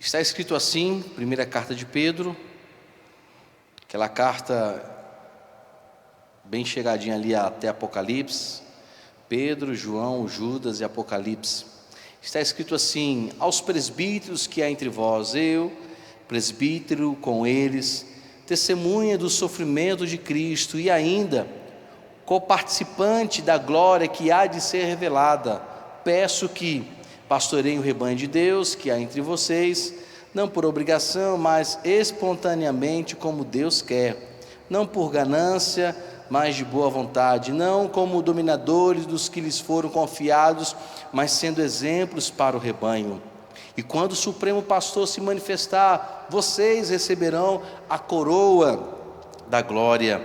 Está escrito assim, primeira carta de Pedro, aquela carta bem chegadinha ali até Apocalipse, Pedro, João, Judas e Apocalipse. Está escrito assim: aos presbíteros que há entre vós, eu, presbítero com eles, testemunha do sofrimento de Cristo e ainda coparticipante da glória que há de ser revelada, peço que pastoreiem o rebanho de Deus que há entre vocês, não por obrigação, mas espontaneamente como Deus quer, não por ganância, mas de boa vontade, não como dominadores dos que lhes foram confiados, mas sendo exemplos para o rebanho. E quando o Supremo Pastor se manifestar, vocês receberão a coroa da glória,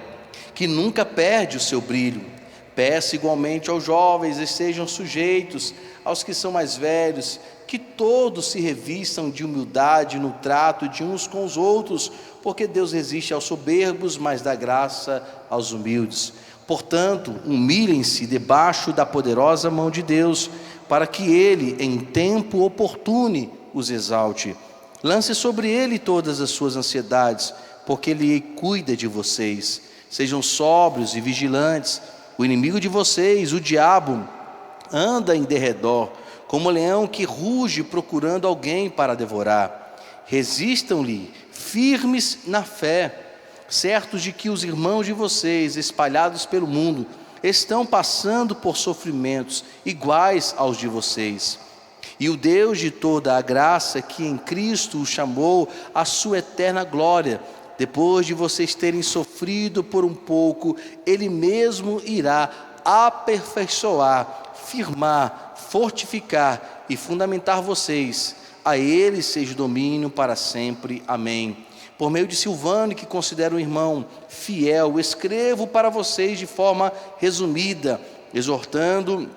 que nunca perde o seu brilho. Peço igualmente aos jovens, estejam sujeitos aos que são mais velhos, que todos se revistam de humildade no trato de uns com os outros, porque Deus resiste aos soberbos, mas dá graça aos humildes. Portanto, humilhem-se debaixo da poderosa mão de Deus, para que Ele, em tempo oportuno, os exalte. Lance sobre Ele todas as suas ansiedades, porque Ele cuida de vocês. Sejam sóbrios e vigilantes. O inimigo de vocês, o diabo, anda em derredor, como leão que ruge procurando alguém para devorar. Resistam-lhe, firmes na fé, certos de que os irmãos de vocês, espalhados pelo mundo, estão passando por sofrimentos iguais aos de vocês. E o Deus de toda a graça, que em Cristo os chamou à sua eterna glória, depois de vocês terem sofrido por um pouco, Ele mesmo irá aperfeiçoar, firmar, fortificar e fundamentar vocês. A Ele seja o domínio para sempre. Amém. Por meio de Silvano, que considero um irmão fiel, escrevo para vocês de forma resumida, exortando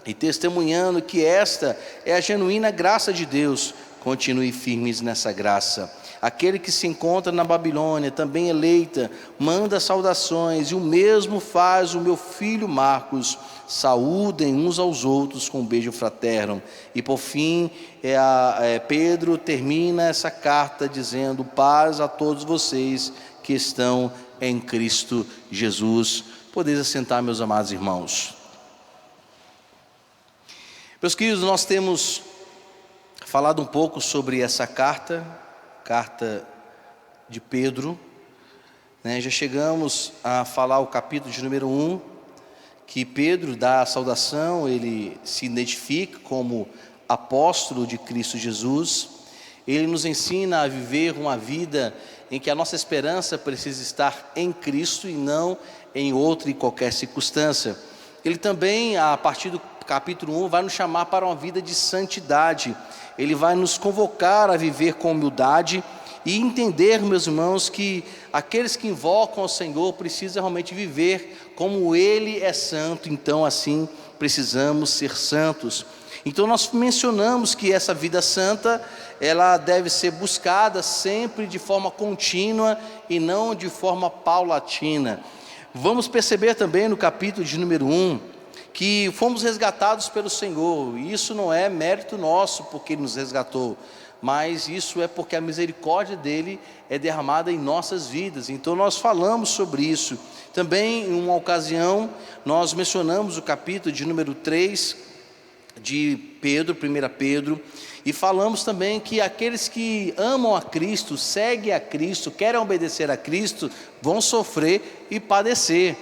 e testemunhando que esta é a genuína graça de Deus. Continue firmes nessa graça. Aquele que se encontra na Babilônia, também eleita, manda saudações, e o mesmo faz o meu filho Marcos. Saúdem uns aos outros com um beijo fraterno. E por fim, Pedro termina essa carta dizendo: paz a todos vocês que estão em Cristo Jesus. Podeis assentar, meus amados irmãos. Meus queridos, nós temos falado um pouco sobre essa carta de Pedro, né? Já chegamos a falar o capítulo de número 1, que Pedro dá a saudação, ele se identifica como apóstolo de Cristo Jesus. Ele nos ensina a viver uma vida em que a nossa esperança precisa estar em Cristo e não em outra e qualquer circunstância. Ele também, a partir do capítulo 1, vai nos chamar para uma vida de santidade. Ele vai nos convocar a viver com humildade e entender, meus irmãos, que aqueles que invocam ao Senhor precisam realmente viver como Ele é santo, então assim precisamos ser santos. Então nós mencionamos que essa vida santa, ela deve ser buscada sempre de forma contínua e não de forma paulatina. Vamos perceber também no capítulo de número 1, que fomos resgatados pelo Senhor, e isso não é mérito nosso porque Ele nos resgatou, mas isso é porque a misericórdia dEle é derramada em nossas vidas. Então nós falamos sobre isso. Também em uma ocasião nós mencionamos o capítulo de número 3 de Pedro, 1 Pedro, e falamos também que aqueles que amam a Cristo, seguem a Cristo, querem obedecer a Cristo, vão sofrer e padecer.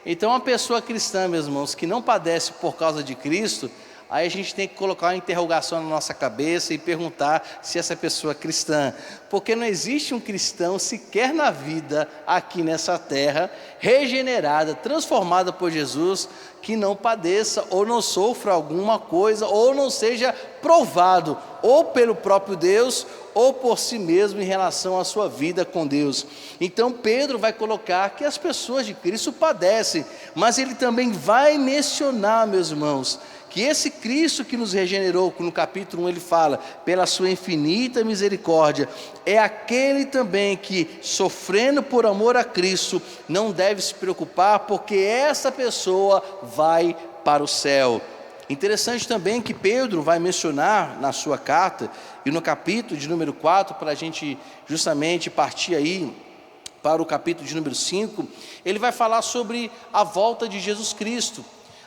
Então, uma pessoa cristã, meus irmãos, que não padece por causa de Cristo, aí a gente tem que colocar uma interrogação na nossa cabeça e perguntar se essa pessoa é cristã. Porque não existe um cristão sequer na vida, aqui nessa terra, regenerada, transformada por Jesus, que não padeça ou não sofra alguma coisa, ou não seja provado, ou pelo próprio Deus, ou por si mesmo em relação à sua vida com Deus. Então Pedro vai colocar que as pessoas de Cristo padecem, mas ele também vai mencionar, meus irmãos, que esse Cristo que nos regenerou, no capítulo 1 ele fala, pela sua infinita misericórdia, é aquele também que, sofrendo por amor a Cristo, não deve se preocupar, porque essa pessoa vai para o céu. Interessante também que Pedro vai mencionar na sua carta, e no capítulo de número 4, para a gente justamente partir aí para o capítulo de número 5, ele vai falar sobre a volta de Jesus Cristo.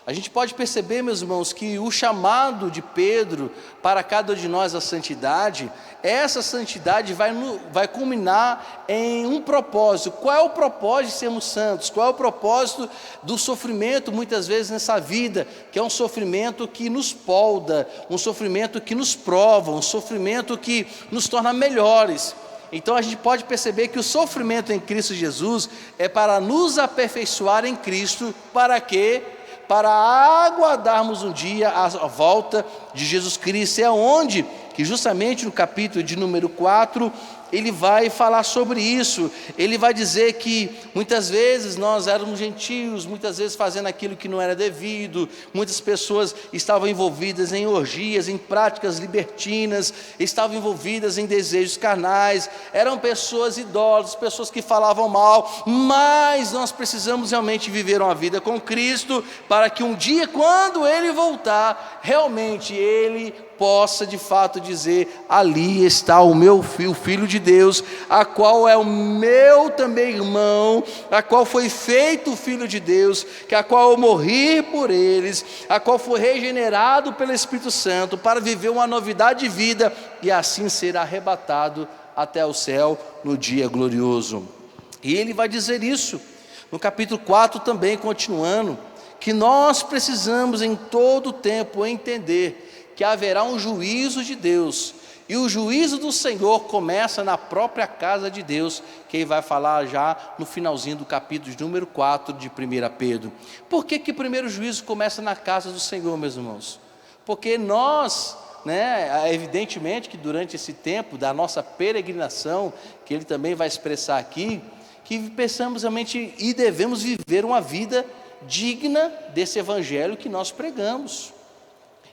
A gente pode perceber, meus irmãos, que o chamado de Pedro para cada de nós à santidade, essa santidade vai culminar em um propósito. Qual é o propósito de sermos santos? Qual é o propósito do sofrimento, muitas vezes, nessa vida? Que é um sofrimento que nos polda, um sofrimento que nos prova, um sofrimento que nos torna melhores. Então a gente pode perceber que o sofrimento em Cristo Jesus é para nos aperfeiçoar em Cristo. Para quê? Para aguardarmos um dia a volta de Jesus Cristo. É onde que justamente no capítulo de número 4, ele vai falar sobre isso. Ele vai dizer que muitas vezes nós éramos gentios, muitas vezes fazendo aquilo que não era devido, muitas pessoas estavam envolvidas em orgias, em práticas libertinas, estavam envolvidas em desejos carnais, eram pessoas idólatras, pessoas que falavam mal, mas nós precisamos realmente viver uma vida com Cristo, para que um dia, quando Ele voltar, realmente Ele possa de fato dizer: ali está o meu filho, o Filho de Deus, a qual é o meu também irmão, a qual foi feito o Filho de Deus, que a qual eu morri por eles, a qual foi regenerado pelo Espírito Santo, para viver uma novidade de vida, e assim ser arrebatado até o céu no dia glorioso. E ele vai dizer isso no capítulo 4 também, continuando, que nós precisamos em todo o tempo entender que haverá um juízo de Deus, e o juízo do Senhor começa na própria casa de Deus, que ele vai falar já no finalzinho do capítulo de número 4 de 1 Pedro. Por que o primeiro juízo começa na casa do Senhor, meus irmãos? Porque nós, evidentemente que durante esse tempo da nossa peregrinação, que ele também vai expressar aqui, que pensamos realmente e devemos viver uma vida digna desse evangelho que nós pregamos.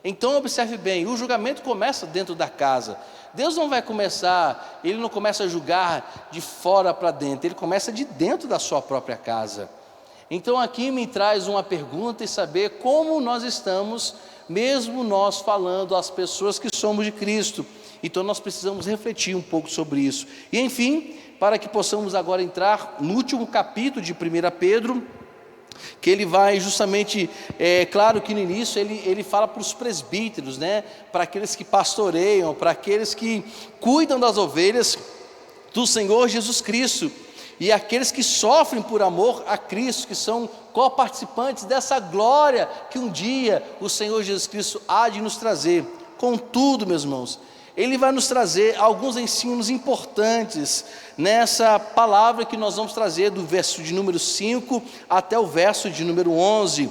Então observe bem, o julgamento começa dentro da casa. Deus não vai começar, Ele não começa a julgar de fora para dentro, Ele começa de dentro da sua própria casa. Então aqui me traz uma pergunta e saber como nós estamos, mesmo nós falando às pessoas que somos de Cristo. Então nós precisamos refletir um pouco sobre isso. E enfim, para que possamos agora entrar no último capítulo de 1 Pedro, que ele vai justamente, claro que no início ele fala para os presbíteros, para aqueles que pastoreiam, para aqueles que cuidam das ovelhas do Senhor Jesus Cristo, e aqueles que sofrem por amor a Cristo, que são coparticipantes dessa glória que um dia o Senhor Jesus Cristo há de nos trazer. Contudo, meus irmãos, ele vai nos trazer alguns ensinos importantes nessa palavra que nós vamos trazer do verso de número 5 até o verso de número 11.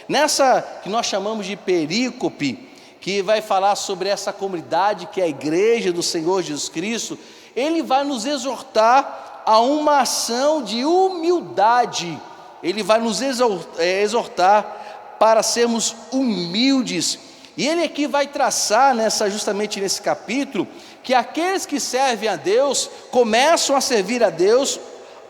Nessa que nós chamamos de perícope, que vai falar sobre essa comunidade que é a igreja do Senhor Jesus Cristo, ele vai nos exortar a uma ação de humildade. Ele vai nos exortar para sermos humildes. E ele aqui vai traçar justamente nesse capítulo, que aqueles que servem a Deus, começam a servir a Deus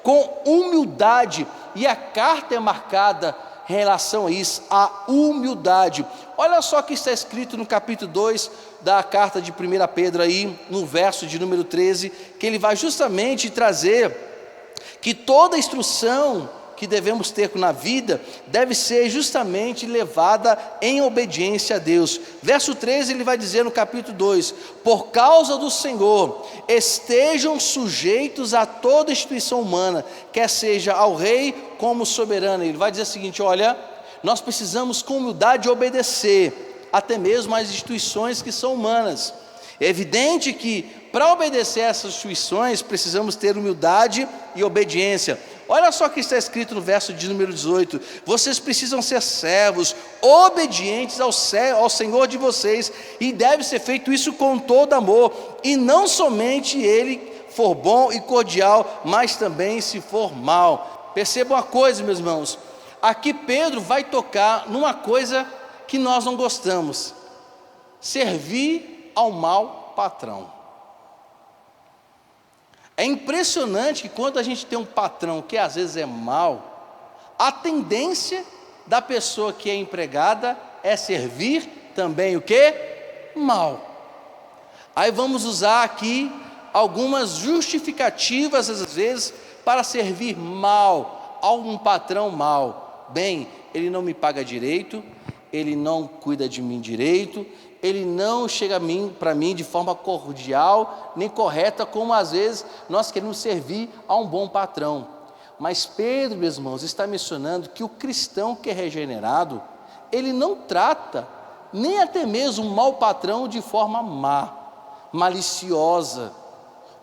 com humildade, e a carta é marcada em relação a isso, a humildade. Olha só o que está escrito no capítulo 2 da carta de 1 Pedro aí, no verso de número 13, que ele vai justamente trazer que toda instrução que devemos ter na vida, deve ser justamente levada em obediência a Deus. Verso 13 ele vai dizer no capítulo 2, por causa do Senhor, estejam sujeitos a toda instituição humana, quer seja ao rei como soberano. Ele vai dizer o seguinte: olha, nós precisamos com humildade obedecer, até mesmo às instituições que são humanas. É evidente que para obedecer a essas instituições, precisamos ter humildade e obediência. Olha só o que está escrito no verso de número 18: vocês precisam ser servos, obedientes ao Senhor de vocês, e deve ser feito isso com todo amor, e não somente ele for bom e cordial, mas também se for mal. Perceba uma coisa, meus irmãos, aqui Pedro vai tocar numa coisa que nós não gostamos: servir ao mau patrão. É impressionante que quando a gente tem um patrão que às vezes é mau, a tendência da pessoa que é empregada é servir também o quê? Mal. Aí vamos usar aqui algumas justificativas, às vezes, para servir mal a um patrão mal. Bem, ele não me paga direito, ele não cuida de mim direito, ele não chega para mim de forma cordial, nem correta, como às vezes nós queremos servir a um bom patrão. Mas Pedro, meus irmãos, está mencionando que o cristão que é regenerado, ele não trata nem até mesmo um mau patrão de forma má, maliciosa,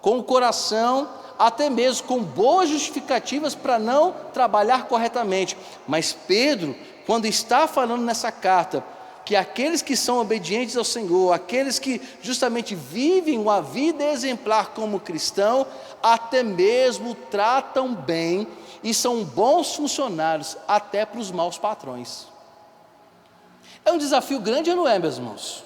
com o coração, até mesmo com boas justificativas para não trabalhar corretamente. Mas Pedro, quando está falando nessa carta, que aqueles que são obedientes ao Senhor, aqueles que justamente vivem uma vida exemplar como cristão, até mesmo tratam bem e são bons funcionários até para os maus patrões. É um desafio grande ou não é, meus irmãos?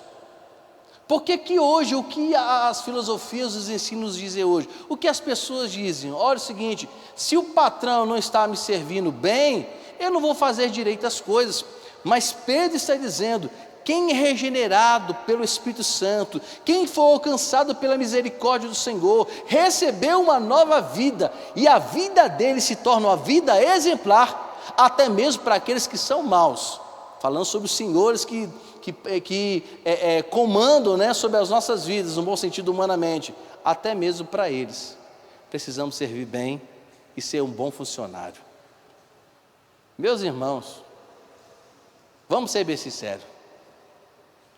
Porque que hoje, o que as filosofias, os ensinos dizem hoje? O que as pessoas dizem? Olha o seguinte, se o patrão não está me servindo bem, eu não vou fazer direito as coisas. Mas Pedro está dizendo, quem é regenerado pelo Espírito Santo, quem foi alcançado pela misericórdia do Senhor, recebeu uma nova vida, e a vida dele se torna uma vida exemplar, até mesmo para aqueles que são maus. Falando sobre os senhores que comandam, né, sobre as nossas vidas, no bom sentido humanamente, até mesmo para eles, precisamos servir bem e ser um bom funcionário. Meus irmãos, vamos ser bem sinceros,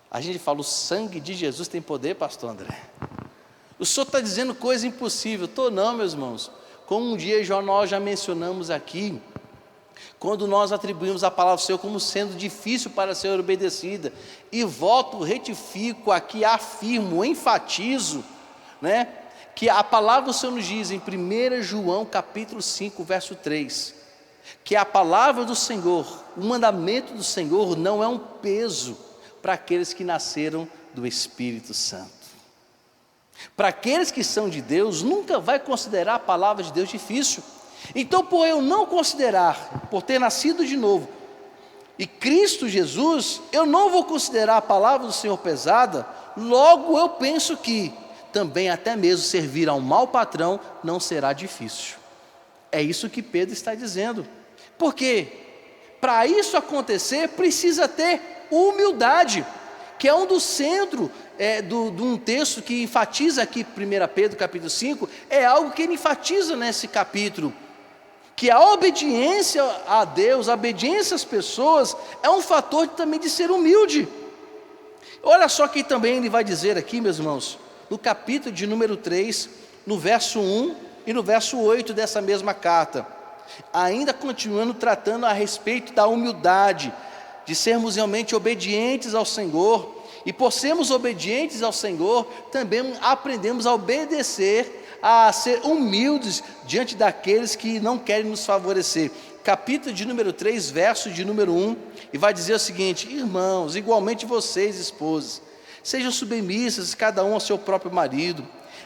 a gente fala, o sangue de Jesus tem poder, pastor André? O senhor está dizendo coisa impossível. Estou não, meus irmãos. Como um dia nós já mencionamos aqui, quando nós atribuímos a palavra do Senhor como sendo difícil para ser obedecida, e volto, retifico aqui, afirmo, enfatizo, né, que a palavra do Senhor nos diz em 1 João capítulo 5, verso 3, que a palavra do Senhor, o mandamento do Senhor não é um peso para aqueles que nasceram do Espírito Santo. Para aqueles que são de Deus, nunca vai considerar a palavra de Deus difícil. Então, por eu não considerar, por ter nascido de novo, e Cristo Jesus, eu não vou considerar a palavra do Senhor pesada, logo eu penso que também até mesmo servir a um mau patrão não será difícil. É isso que Pedro está dizendo. Porque para isso acontecer, precisa ter humildade, que é um dos centros de um texto que enfatiza aqui 1 Pedro capítulo 5, é algo que ele enfatiza nesse capítulo, que a obediência a Deus, a obediência às pessoas, é um fator também de ser humilde. Olha só que também ele vai dizer aqui, meus irmãos, no capítulo de número 3, no verso 1 e no verso 8 dessa mesma carta, ainda continuando tratando a respeito da humildade, de sermos realmente obedientes ao Senhor, e por sermos obedientes ao Senhor, também aprendemos a obedecer, a ser humildes diante daqueles que não querem nos favorecer. Capítulo de número 3, verso de número 1, e vai dizer o seguinte: irmãos, igualmente vocês, esposas, sejam submissas cada um ao seu próprio marido,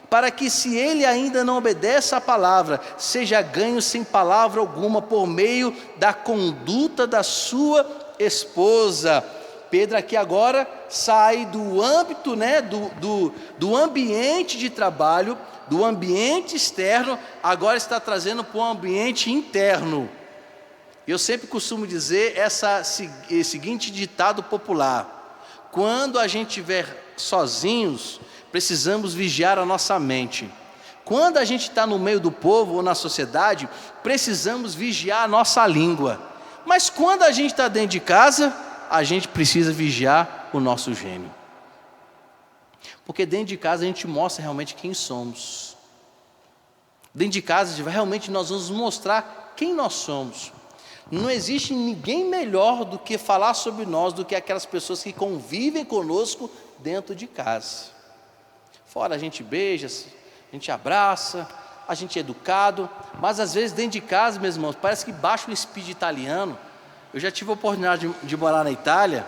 para que, se ele ainda não obedece à palavra, seja ganho sem palavra alguma por meio da conduta da sua esposa. Pedro aqui agora sai do âmbito, né, do ambiente de trabalho, do ambiente externo, agora está trazendo para o ambiente interno. Eu sempre costumo dizer esse seguinte ditado popular: quando a gente estiver sozinhos, precisamos vigiar a nossa mente. Quando a gente está no meio do povo ou na sociedade, precisamos vigiar a nossa língua. Mas quando a gente está dentro de casa, a gente precisa vigiar o nosso gênio. Porque dentro de casa a gente mostra realmente quem somos. Dentro de casa realmente nós vamos mostrar quem nós somos. Não existe ninguém melhor do que falar sobre nós, do que aquelas pessoas que convivem conosco dentro de casa. Fora a gente beija, a gente abraça, a gente é educado, mas às vezes dentro de casa, meus irmãos, parece que baixa o speed italiano. Eu já tive a oportunidade de morar na Itália,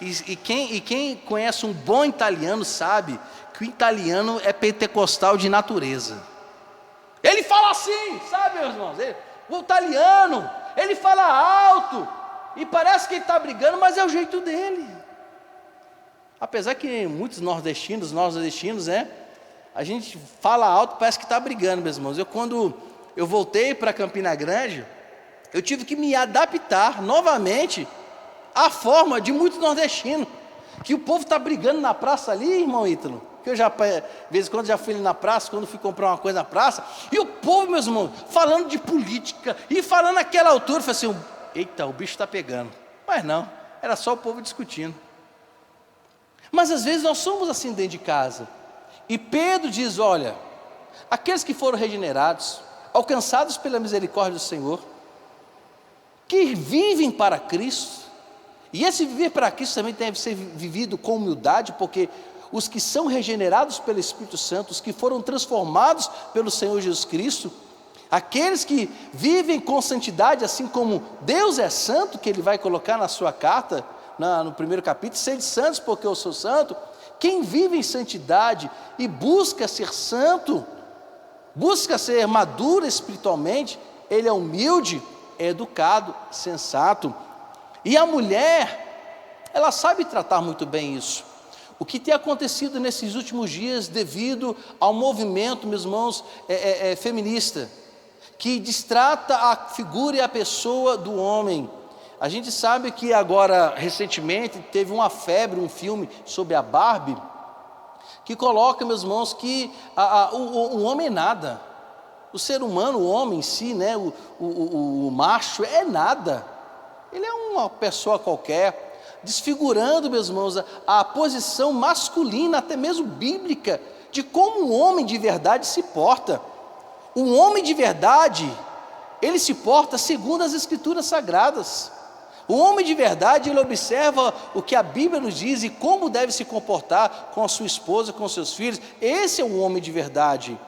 e quem conhece um bom italiano sabe que o italiano é pentecostal de natureza. Ele fala assim, sabe, meus irmãos? O italiano, ele fala alto, E parece que ele está brigando, mas é o jeito dele. Apesar que muitos nordestinos, a gente fala alto, parece que está brigando, meus irmãos. Quando eu voltei para Campina Grande, eu tive que me adaptar novamente à forma de muitos nordestinos, que o povo está brigando na praça ali, irmão Ítalo, que eu já, de vez em quando, já fui ali na praça, quando fui comprar uma coisa na praça, e o povo, meus irmãos, falando de política, e falando naquela altura, eu falei assim, eita, o bicho está pegando. Mas não, era só o povo discutindo. Mas às vezes nós somos assim dentro de casa, e Pedro diz, olha, aqueles que foram regenerados, alcançados pela misericórdia do Senhor, que vivem para Cristo, e esse viver para Cristo também deve ser vivido com humildade, porque os que são regenerados pelo Espírito Santo, os que foram transformados pelo Senhor Jesus Cristo, aqueles que vivem com santidade, assim como Deus é santo, que Ele vai colocar na sua carta, no primeiro capítulo, sede santos porque eu sou santo. Quem vive em santidade e busca ser santo, busca ser maduro espiritualmente, ele é humilde, é educado, sensato. E a mulher, ela sabe tratar muito bem isso. O que tem acontecido nesses últimos dias devido ao movimento, meus irmãos, feminista, que destrata a figura e a pessoa do homem. A gente sabe que agora, recentemente, teve uma febre, um filme sobre a Barbie, que coloca, meus irmãos, que o homem é nada. O ser humano, o homem em si, né, o macho é nada. Ele é uma pessoa qualquer, desfigurando, meus irmãos, a posição masculina, até mesmo bíblica, de como um homem de verdade se porta. Um homem de verdade, ele se porta segundo as Escrituras Sagradas. O homem de verdade, ele observa o que a Bíblia nos diz e como deve se comportar com a sua esposa, com os seus filhos. Esse é um homem de verdade.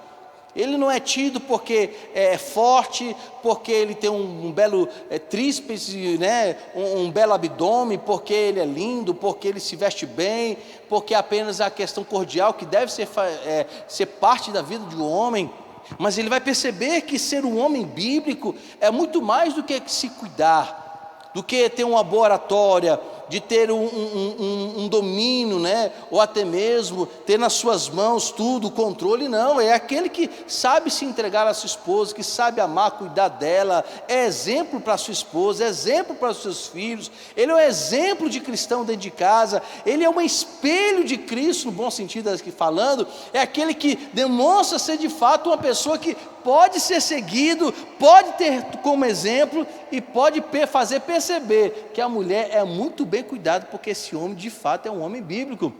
Ele não é tido porque é forte, porque ele tem um belo tríceps, né? um belo abdômen, porque ele é lindo, porque ele se veste bem, porque é apenas a questão cordial que deve ser parte da vida de um homem. Mas ele vai perceber que ser um homem bíblico é muito mais do que se cuidar, do que ter uma boa oratória, de ter um domínio, né? Ou até mesmo ter nas suas mãos tudo, o controle. Não, é aquele que sabe se entregar à sua esposa, que sabe amar, cuidar dela, é exemplo para a sua esposa, é exemplo para os seus filhos, ele é um exemplo de cristão dentro de casa, ele é um espelho de Cristo, no bom sentido aqui falando, é aquele que demonstra ser de fato uma pessoa que pode ser seguido, pode ter como exemplo e pode fazer perceber que a mulher é muito bem cuidada, porque esse homem de fato é um homem bíblico.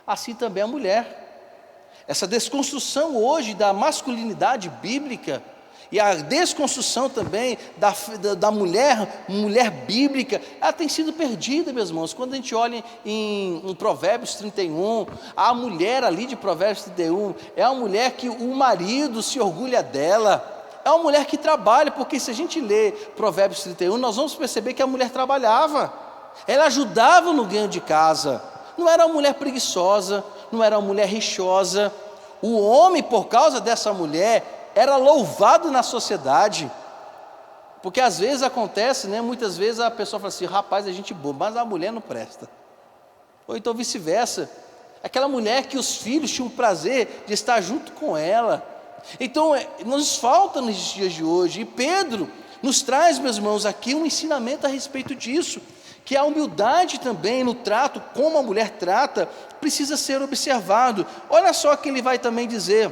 Assim também a mulher. Essa desconstrução hoje da masculinidade bíblica e a desconstrução também da mulher bíblica, ela tem sido perdida, meus irmãos. Quando a gente olha em Provérbios 31, a mulher ali de Provérbios 31, é uma mulher que o marido se orgulha dela, é uma mulher que trabalha, porque se a gente lê Provérbios 31, nós vamos perceber que a mulher trabalhava, ela ajudava no ganho de casa, não era uma mulher preguiçosa, não era uma mulher rixosa. O homem, por causa dessa mulher, era louvado na sociedade, porque às vezes acontece, né, muitas vezes a pessoa fala assim, rapaz, é gente boa, mas a mulher não presta, ou então vice-versa, aquela mulher que os filhos tinham o prazer de estar junto com ela. Então nos falta nos dias de hoje, e Pedro nos traz, meus irmãos, aqui um ensinamento a respeito disso, que a humildade também no trato, como a mulher trata, precisa ser observado. Olha só que ele vai também dizer,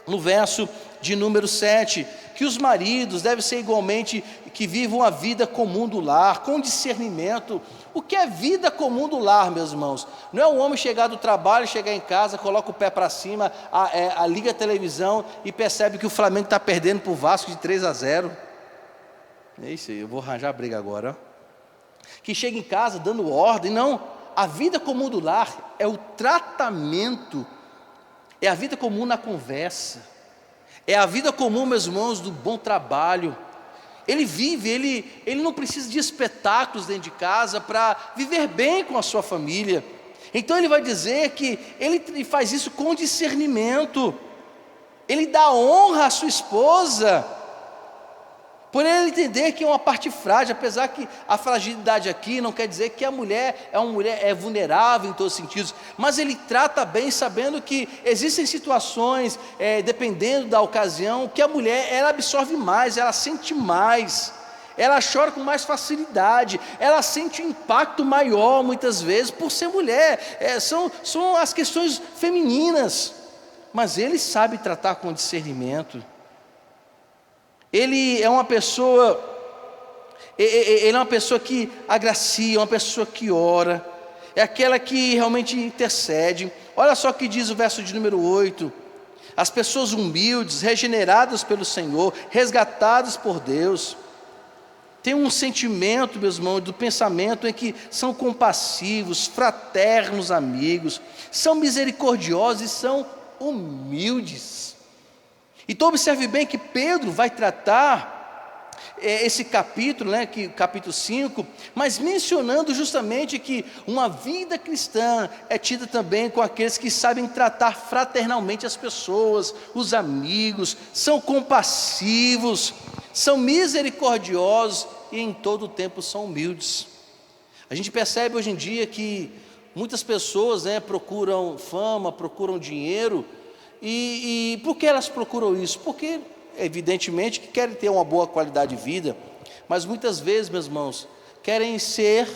no verso de número 7, que os maridos devem ser igualmente, que vivam a vida comum do lar, com discernimento. O que é vida comum do lar, meus irmãos? Não é um homem chegar do trabalho, chegar em casa, coloca o pé para cima, liga a televisão e percebe que o Flamengo está perdendo para o Vasco de 3-0. É isso aí, eu vou arranjar a briga agora. Que chega em casa dando ordem. Não, a vida comum do lar é o tratamento, é a vida comum na conversa, é a vida comum, meus irmãos, do bom trabalho. Ele vive, ele não precisa de espetáculos dentro de casa para viver bem com a sua família. Então ele vai dizer que ele faz isso com discernimento, ele dá honra à sua esposa, Por ele entender que é uma parte frágil, apesar que a fragilidade aqui não quer dizer que a mulher é vulnerável em todos os sentidos, mas ele trata bem sabendo que existem situações, dependendo da ocasião, que a mulher ela absorve mais, ela sente mais, ela chora com mais facilidade, ela sente um impacto maior muitas vezes por ser mulher, são as questões femininas, mas ele sabe tratar com discernimento. Ele é uma pessoa que agracia, uma pessoa que ora, é aquela que realmente intercede. Olha só o que diz o verso de número 8: as pessoas humildes, regeneradas pelo Senhor, resgatadas por Deus, têm um sentimento, meus irmãos, do pensamento em que são compassivos, fraternos amigos, são misericordiosos e são humildes. Então observe bem que Pedro vai tratar esse capítulo, capítulo 5, mas mencionando justamente que uma vida cristã é tida também com aqueles que sabem tratar fraternalmente as pessoas, os amigos, são compassivos, são misericordiosos e em todo o tempo são humildes. A gente percebe hoje em dia que muitas pessoas procuram fama, procuram dinheiro. E por que elas procuram isso? Porque, evidentemente, que querem ter uma boa qualidade de vida, mas muitas vezes, meus irmãos, querem ser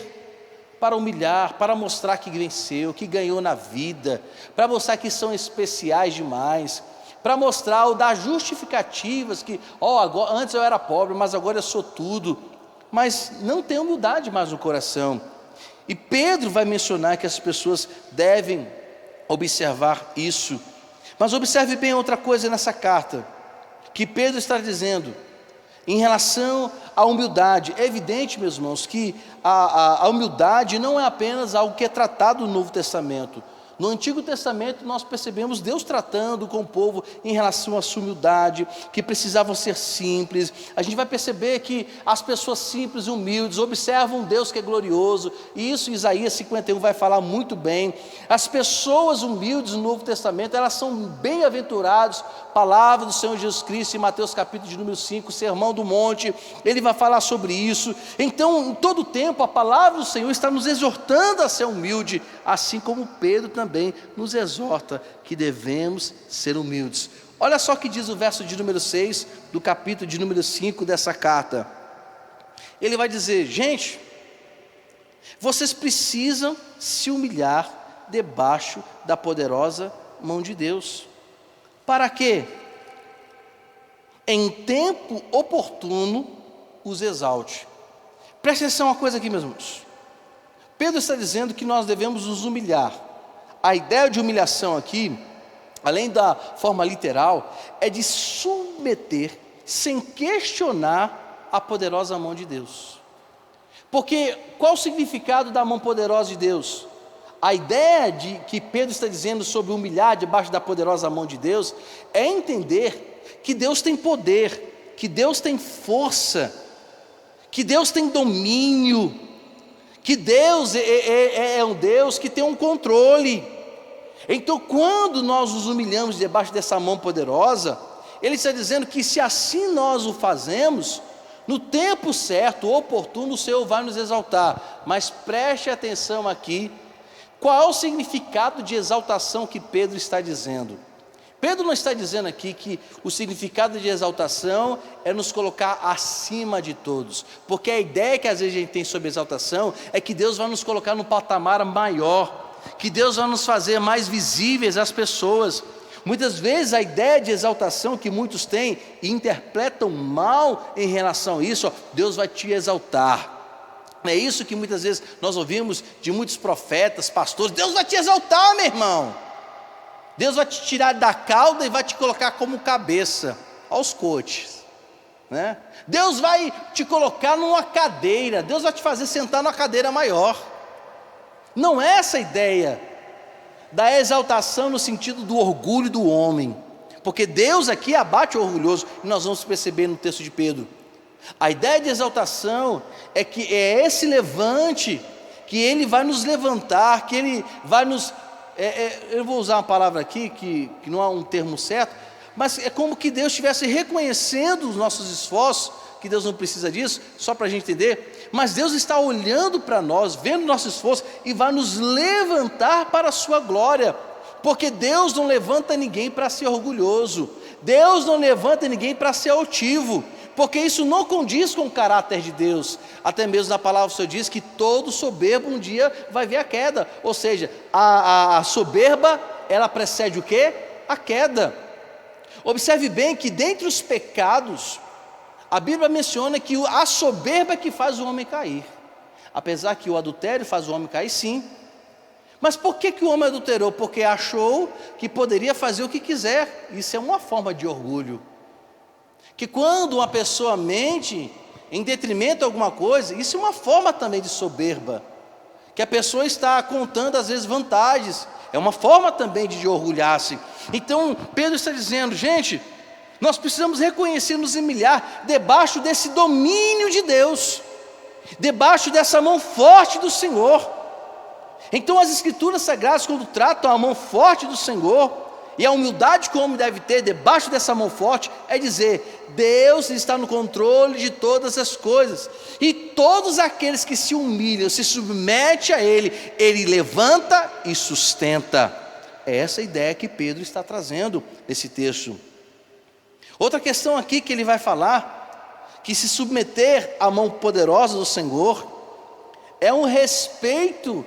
para humilhar, para mostrar que venceu, que ganhou na vida, para mostrar que são especiais demais, para mostrar ou dar justificativas que, agora, antes eu era pobre, mas agora eu sou tudo, mas não tem humildade mais no coração. E Pedro vai mencionar que as pessoas devem observar isso. Mas observe bem outra coisa nessa carta, que Pedro está dizendo, em relação à humildade. É evidente, meus irmãos, que a humildade não é apenas algo que é tratado no Novo Testamento. No Antigo Testamento nós percebemos Deus tratando com o povo em relação à sua humildade, que precisavam ser simples. A gente vai perceber que as pessoas simples e humildes observam um Deus que é glorioso, e isso Isaías 51 vai falar muito bem. As pessoas humildes no Novo Testamento, elas são bem-aventuradas. Palavra do Senhor Jesus Cristo em Mateus capítulo de número 5, Sermão do Monte, ele vai falar sobre isso. Então, em todo tempo, a palavra do Senhor está nos exortando a ser humilde, assim como Pedro também nos exorta que devemos ser humildes. Olha só o que diz o verso de número 6 do capítulo de número 5 dessa carta. Ele vai dizer: gente, vocês precisam se humilhar debaixo da poderosa mão de Deus. Para quê? Em tempo oportuno os exalte. Preste atenção uma coisa aqui, meus irmãos. Pedro está dizendo que nós devemos nos humilhar. A ideia de humilhação aqui, além da forma literal, é de submeter sem questionar a poderosa mão de Deus. Porque qual o significado da mão poderosa de Deus? A ideia de que Pedro está dizendo sobre humilhar debaixo da poderosa mão de Deus é entender que Deus tem poder, que Deus tem força, que Deus tem domínio, que Deus é um Deus que tem um controle. Então, quando nós nos humilhamos debaixo dessa mão poderosa, ele está dizendo que se assim nós o fazemos, no tempo certo, oportuno, o Senhor vai nos exaltar. Mas preste atenção aqui, qual é o significado de exaltação que Pedro está dizendo? Pedro não está dizendo aqui que o significado de exaltação é nos colocar acima de todos, porque a ideia que às vezes a gente tem sobre exaltação é que Deus vai nos colocar num patamar maior, que Deus vai nos fazer mais visíveis às pessoas. Muitas vezes a ideia de exaltação que muitos têm e interpretam mal em relação a isso, Deus vai te exaltar. É isso que muitas vezes nós ouvimos de muitos profetas, pastores: Deus vai te exaltar, meu irmão. Deus vai te tirar da cauda e vai te colocar como cabeça, aos coaches, né? Deus vai te colocar numa cadeira, Deus vai te fazer sentar numa cadeira maior. Não é essa a ideia da exaltação no sentido do orgulho do homem, porque Deus aqui abate o orgulhoso, e nós vamos perceber no texto de Pedro. A ideia de exaltação é que é esse levante, que Ele vai nos levantar, que Ele vai nos... eu vou usar uma palavra aqui, que não é um termo certo, mas é como que Deus estivesse reconhecendo os nossos esforços, que Deus não precisa disso, só para a gente entender, mas Deus está olhando para nós, vendo nosso esforço e vai nos levantar para a sua glória, porque Deus não levanta ninguém para ser orgulhoso, Deus não levanta ninguém para ser altivo, porque isso não condiz com o caráter de Deus. Até mesmo na palavra o Senhor diz que todo soberbo um dia vai ver a queda, ou seja, a soberba, ela precede o quê? A queda. Observe bem que dentre os pecados, a Bíblia menciona que a soberba é que faz o homem cair, apesar que o adultério faz o homem cair sim. Mas por que o homem adulterou? Porque achou que poderia fazer o que quiser. Isso é uma forma de orgulho, que quando uma pessoa mente em detrimento de alguma coisa, isso é uma forma também de soberba, que a pessoa está contando às vezes vantagens, é uma forma também de orgulhar-se. Então Pedro está dizendo, gente, nós precisamos reconhecer, nos humilhar debaixo desse domínio de Deus, debaixo dessa mão forte do Senhor. Então as Escrituras Sagradas, quando tratam a mão forte do Senhor, e a humildade que o homem deve ter debaixo dessa mão forte, é dizer, Deus está no controle de todas as coisas, e todos aqueles que se humilham, se submetem a Ele, Ele levanta e sustenta. É essa a ideia que Pedro está trazendo nesse texto. Outra questão aqui que ele vai falar, que se submeter à mão poderosa do Senhor, é um respeito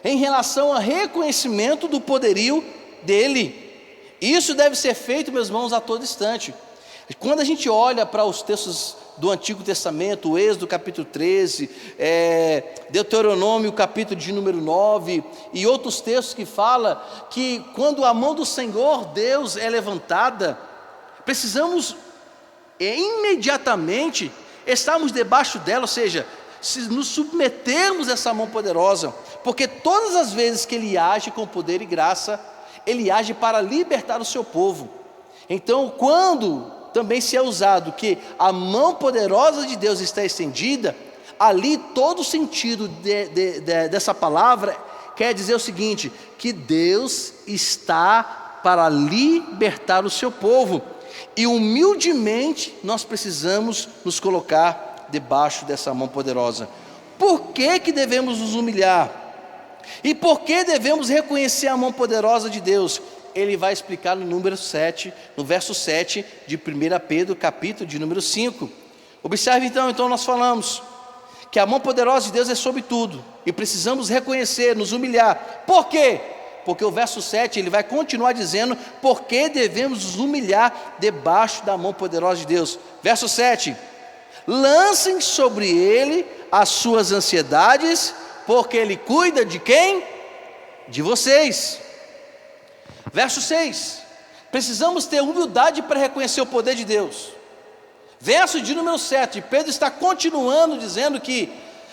em relação ao reconhecimento do poderio dEle. Isso deve ser feito, meus irmãos, a todo instante. Quando a gente olha para os textos do Antigo Testamento, o Êxodo capítulo 13, Deuteronômio capítulo de número 9, e outros textos que falam que quando a mão do Senhor Deus é levantada, precisamos imediatamente estarmos debaixo dela, ou seja, se nos submetermos a essa mão poderosa, porque todas as vezes que Ele age com poder e graça, Ele age para libertar o seu povo. Então, quando também se é usado que a mão poderosa de Deus está estendida, ali todo o sentido dessa palavra quer dizer o seguinte, que Deus está para libertar o seu povo, e humildemente nós precisamos nos colocar debaixo dessa mão poderosa. Por que devemos nos humilhar? E por que devemos reconhecer a mão poderosa de Deus? Ele vai explicar no número 7, no verso 7 de 1 Pedro, capítulo de número 5. Observe então nós falamos que a mão poderosa de Deus é sobre tudo, e precisamos reconhecer, nos humilhar. Por quê? Porque o verso 7, ele vai continuar dizendo, por que devemos nos humilhar debaixo da mão poderosa de Deus. Verso 7, lancem sobre Ele as suas ansiedades, porque Ele cuida de quem? De vocês. Verso 6, precisamos ter humildade para reconhecer o poder de Deus. Verso de número 7, Pedro está continuando dizendo que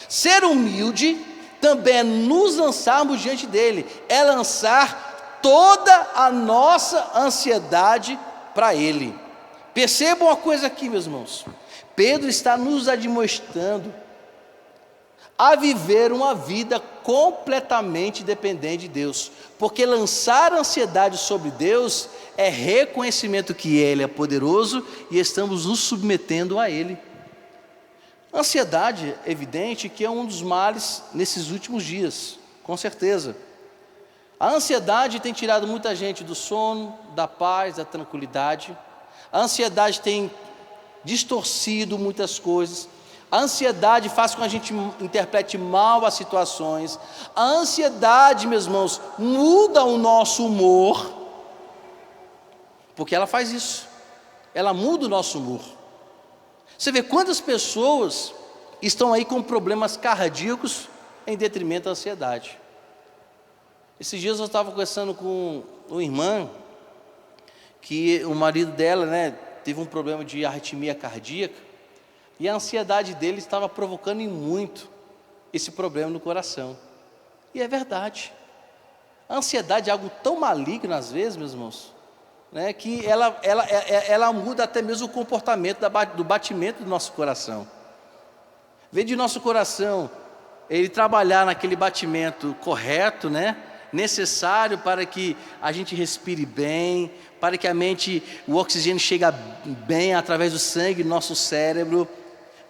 ser humilde também é nos lançarmos diante dEle, é lançar toda a nossa ansiedade para Ele. Percebam uma coisa aqui, meus irmãos, Pedro está nos admoestando a viver uma vida completamente dependente de Deus, porque lançar a ansiedade sobre Deus é reconhecimento que Ele é poderoso e estamos nos submetendo a Ele. A ansiedade, é evidente que é um dos males nesses últimos dias, com certeza. A ansiedade tem tirado muita gente do sono, da paz, da tranquilidade. A ansiedade tem distorcido muitas coisas. A ansiedade faz com que a gente interprete mal as situações. A ansiedade, meus irmãos, muda o nosso humor, porque ela faz isso, ela muda o nosso humor. Você vê quantas pessoas estão aí com problemas cardíacos em detrimento da ansiedade. Esses dias eu estava conversando com uma irmã, que o marido dela, teve um problema de arritmia cardíaca, e a ansiedade dele estava provocando em muito esse problema no coração. E é verdade. A ansiedade é algo tão maligno às vezes, meus irmãos, que ela muda até mesmo o comportamento do batimento do nosso coração. Vê de nosso coração, ele trabalhar naquele batimento correto, necessário para que a gente respire bem, para que a mente, o oxigênio chegue bem através do sangue no nosso cérebro.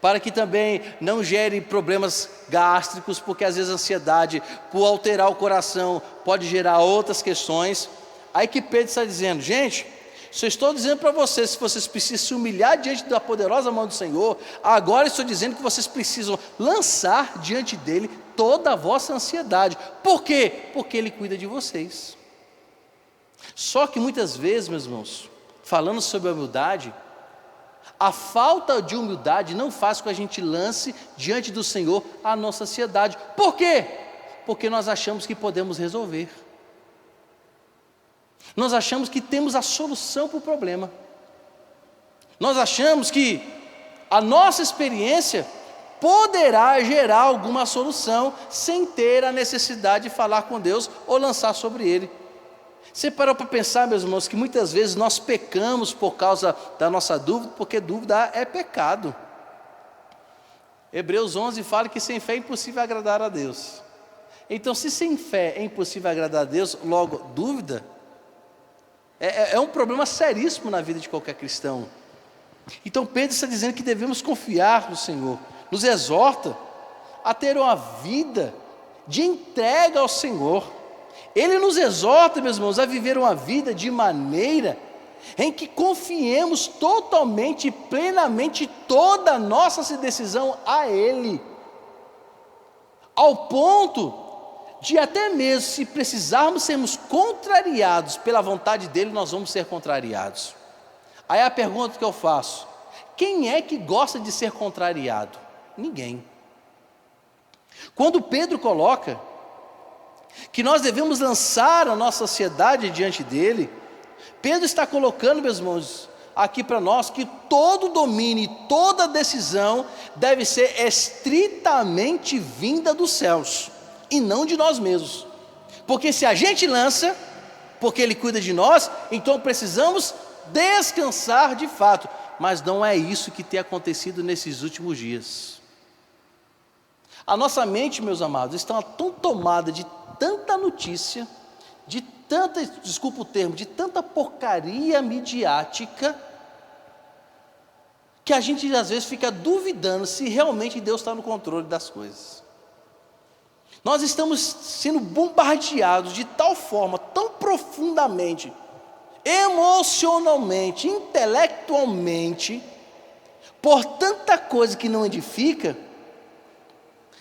para que também não gere problemas gástricos, porque às vezes a ansiedade, por alterar o coração, pode gerar outras questões. Aí que Pedro está dizendo: gente, se eu estou dizendo para vocês, se vocês precisam se humilhar diante da poderosa mão do Senhor, agora estou dizendo que vocês precisam lançar diante dele toda a vossa ansiedade. Por quê? Porque ele cuida de vocês. Só que muitas vezes, meus irmãos, falando sobre a humildade, a falta de humildade não faz com que a gente lance diante do Senhor a nossa ansiedade. Por quê? Porque nós achamos que podemos resolver. Nós achamos que temos a solução para o problema. Nós achamos que a nossa experiência poderá gerar alguma solução sem ter a necessidade de falar com Deus ou lançar sobre Ele. Você parou para pensar, meus irmãos, que muitas vezes nós pecamos por causa da nossa dúvida, porque dúvida é pecado. Hebreus 11 fala que sem fé é impossível agradar a Deus. Então, se sem fé é impossível agradar a Deus, logo, dúvida é um problema seríssimo na vida de qualquer cristão. Então Pedro está dizendo que devemos confiar no Senhor, nos exorta a ter uma vida de entrega ao Senhor. Ele nos exorta, meus irmãos, a viver uma vida de maneira em que confiemos totalmente e plenamente toda a nossa decisão a Ele, ao ponto de até mesmo se precisarmos sermos contrariados pela vontade dEle, nós vamos ser contrariados. Aí a pergunta que eu faço: quem é que gosta de ser contrariado? Ninguém. Quando Pedro coloca que nós devemos lançar a nossa ansiedade diante dEle, Pedro está colocando, meus irmãos, aqui para nós, que todo domínio e toda decisão deve ser estritamente vinda dos céus, e não de nós mesmos. Porque se a gente lança, porque Ele cuida de nós, então precisamos descansar de fato. Mas não é isso que tem acontecido nesses últimos dias. A nossa mente, meus amados, está tão tomada de tanta notícia, de tanta, desculpa o termo, de tanta porcaria midiática, que a gente às vezes fica duvidando se realmente Deus está no controle das coisas. Nós estamos sendo bombardeados de tal forma, tão profundamente, emocionalmente, intelectualmente, por tanta coisa que não edifica,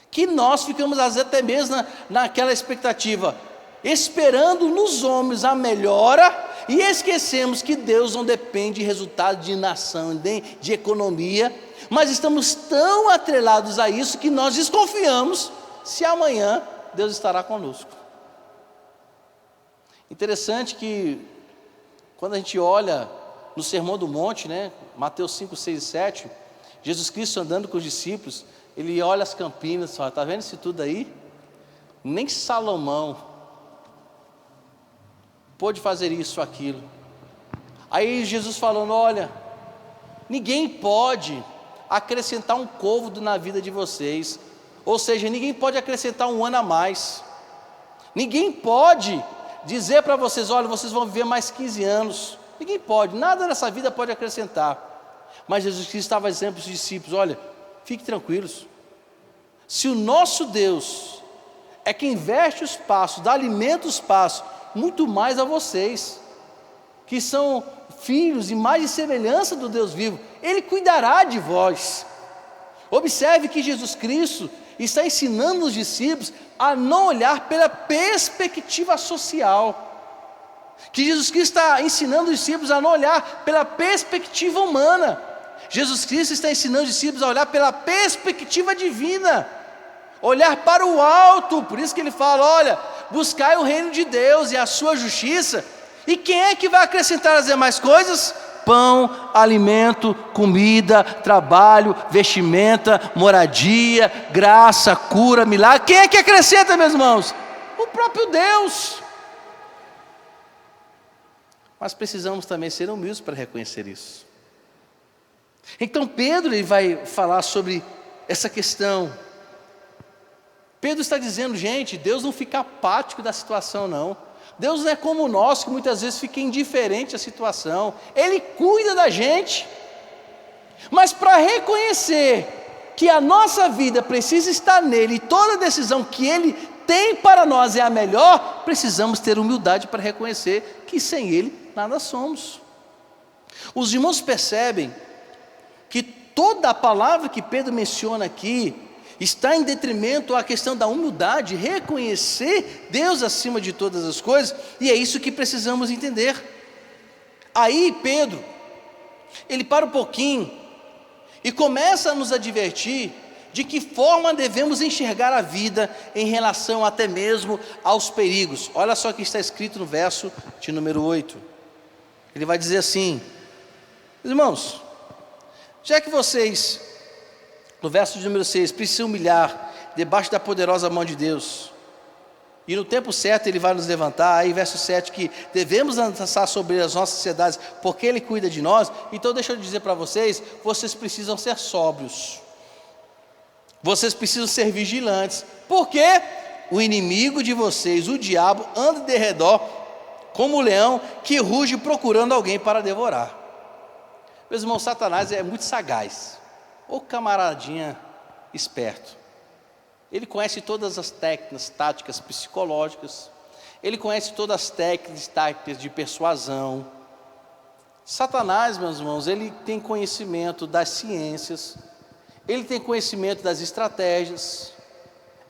que nós ficamos às vezes até mesmo naquela expectativa, esperando nos homens a melhora, e esquecemos que Deus não depende de resultado de nação, nem de economia, mas estamos tão atrelados a isso que nós desconfiamos se amanhã Deus estará conosco. Interessante que quando a gente olha no Sermão do Monte, Mateus 5, 6 e 7, Jesus Cristo andando com os discípulos, Ele olha as campinas e fala: está vendo isso tudo aí? Nem Salomão pôde fazer isso ou aquilo. Aí Jesus falando: olha, ninguém pode acrescentar um côvado na vida de vocês, ou seja, ninguém pode acrescentar um ano a mais, ninguém pode dizer para vocês: olha, vocês vão viver mais 15 anos, ninguém pode, nada nessa vida pode acrescentar. Mas Jesus Cristo estava dizendo para os discípulos: olha, fiquem tranquilos, se o nosso Deus é quem veste os passos, dá alimento aos passos, muito mais a vocês, que são filhos, imagem e semelhança do Deus vivo, Ele cuidará de vós. Observe que Jesus Cristo está ensinando os discípulos a não olhar pela perspectiva social, que Jesus Cristo está ensinando os discípulos a não olhar pela perspectiva humana. Jesus Cristo está ensinando os discípulos a olhar pela perspectiva divina, olhar para o alto. Por isso que Ele fala: olha, buscai o reino de Deus e a sua justiça, e quem é que vai acrescentar as demais coisas? Pão, alimento, comida, trabalho, vestimenta, moradia, graça, cura, milagre. Quem é que acrescenta, meus irmãos? O próprio Deus. Mas precisamos também ser humildes para reconhecer isso. Então Pedro ele vai falar sobre essa questão. Pedro está dizendo: gente, Deus não fica apático da situação não. Deus não é como nós, que muitas vezes fica indiferente à situação. Ele cuida da gente. Mas para reconhecer que a nossa vida precisa estar nele, e toda decisão que ele tem para nós é a melhor, precisamos ter humildade para reconhecer que sem ele nada somos. Os irmãos percebem que toda a palavra que Pedro menciona aqui está em detrimento à questão da humildade, reconhecer Deus acima de todas as coisas, e é isso que precisamos entender. Aí Pedro, ele para um pouquinho e começa a nos advertir de que forma devemos enxergar a vida em relação até mesmo aos perigos. Olha só o que está escrito no verso de número 8. Ele vai dizer assim: irmãos, já que vocês, no verso de número 6, precisam humilhar debaixo da poderosa mão de Deus, e no tempo certo Ele vai nos levantar, aí verso 7, que devemos lançar sobre as nossas sociedades, porque Ele cuida de nós. Então deixa eu dizer para vocês, vocês precisam ser sóbrios, vocês precisam ser vigilantes, porque o inimigo de vocês, o diabo, anda de redor como um leão que ruge procurando alguém para devorar. Meus irmãos, Satanás é muito sagaz, ô camaradinha esperto. Ele conhece todas as técnicas, táticas psicológicas, ele conhece todas as técnicas, táticas de persuasão. Satanás, meus irmãos, ele tem conhecimento das ciências, ele tem conhecimento das estratégias,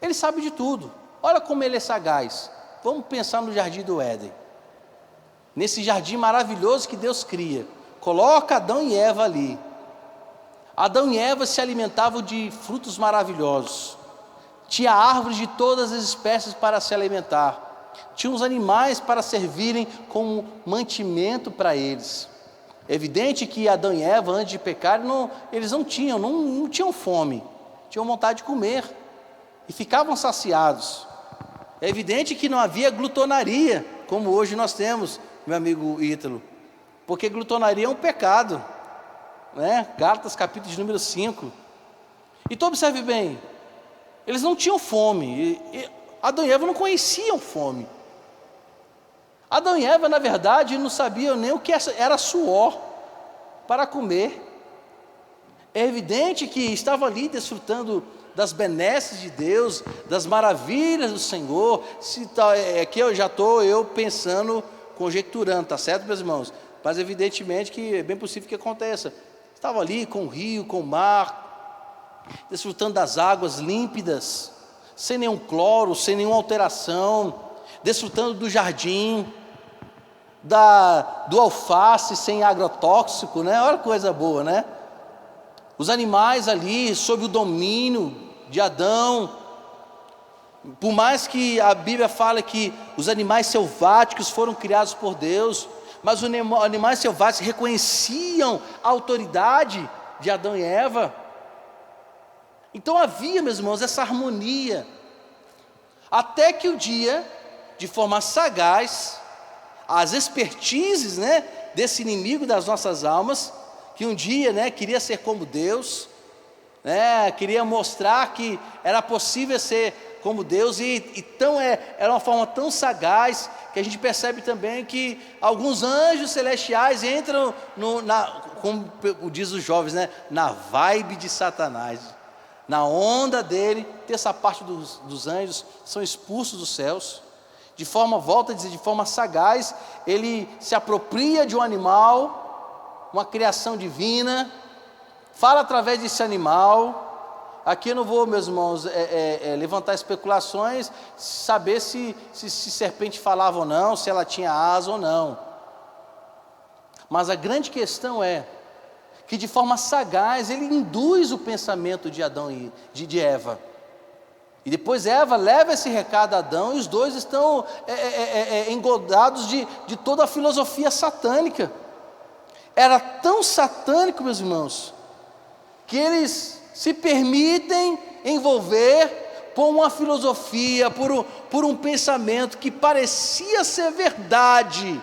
ele sabe de tudo. Olha como ele é sagaz. Vamos pensar no jardim do Éden, nesse jardim maravilhoso que Deus cria, coloca Adão e Eva ali. Adão e Eva se alimentavam de frutos maravilhosos, tinha árvores de todas as espécies para se alimentar, tinha os animais para servirem como mantimento para eles. É evidente que Adão e Eva, antes de pecar, eles não tinham fome, tinham vontade de comer e ficavam saciados. É evidente que não havia glutonaria, como hoje nós temos, meu amigo Ítalo, porque glutonaria é um pecado, né? Gálatas capítulo de número 5. Então observe bem, eles não tinham fome, Adão e Eva não conheciam fome. Adão e Eva, na verdade, não sabiam nem o que era suor para comer. É evidente que estavam ali desfrutando das benesses de Deus, das maravilhas do Senhor. Aqui eu já estou pensando, conjecturando, tá certo, meus irmãos? Mas evidentemente que é bem possível que aconteça. Estavam ali com o rio, com o mar, desfrutando das águas límpidas, sem nenhum cloro, sem nenhuma alteração, desfrutando do jardim, do alface sem agrotóxico, né? Olha que coisa boa, né? Os animais ali sob o domínio de Adão. Por mais que a Bíblia fala que os animais selváticos foram criados por Deus, mas os animais selváticos reconheciam a autoridade de Adão e Eva. Então havia, meus irmãos, essa harmonia, até que o dia, de forma sagaz, as expertises, né, desse inimigo das nossas almas, que um dia, né, queria ser como Deus, né, queria mostrar que era possível ser como Deus, era uma forma tão sagaz, que a gente percebe também que alguns anjos celestiais entram, como diz os jovens, né, na vibe de Satanás, na onda dele. Terça parte dos anjos são expulsos dos céus, de forma sagaz, ele se apropria de um animal, uma criação divina, fala através desse animal. Aqui eu não vou, meus irmãos, levantar especulações, saber se serpente falava ou não, se ela tinha asa ou não. Mas a grande questão é que de forma sagaz ele induz o pensamento de Adão e de Eva. E depois Eva leva esse recado a Adão, e os dois estão engodados de toda a filosofia satânica. Era tão satânico, meus irmãos, que eles se permitem envolver por uma filosofia, por um pensamento que parecia ser verdade.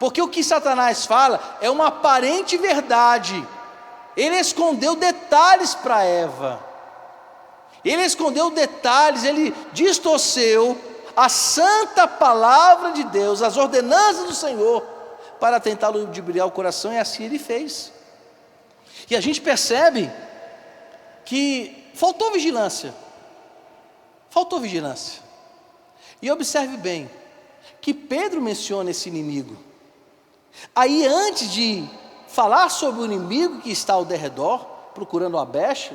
Porque o que Satanás fala é uma aparente verdade. Ele escondeu detalhes para Eva. Ele escondeu detalhes, ele distorceu a santa palavra de Deus, as ordenanças do Senhor, para tentar ludibriar o coração, e assim ele fez. E a gente percebe que faltou vigilância. Faltou vigilância. E observe bem, que Pedro menciona esse inimigo. Aí antes de falar sobre o inimigo que está ao derredor, procurando uma brecha,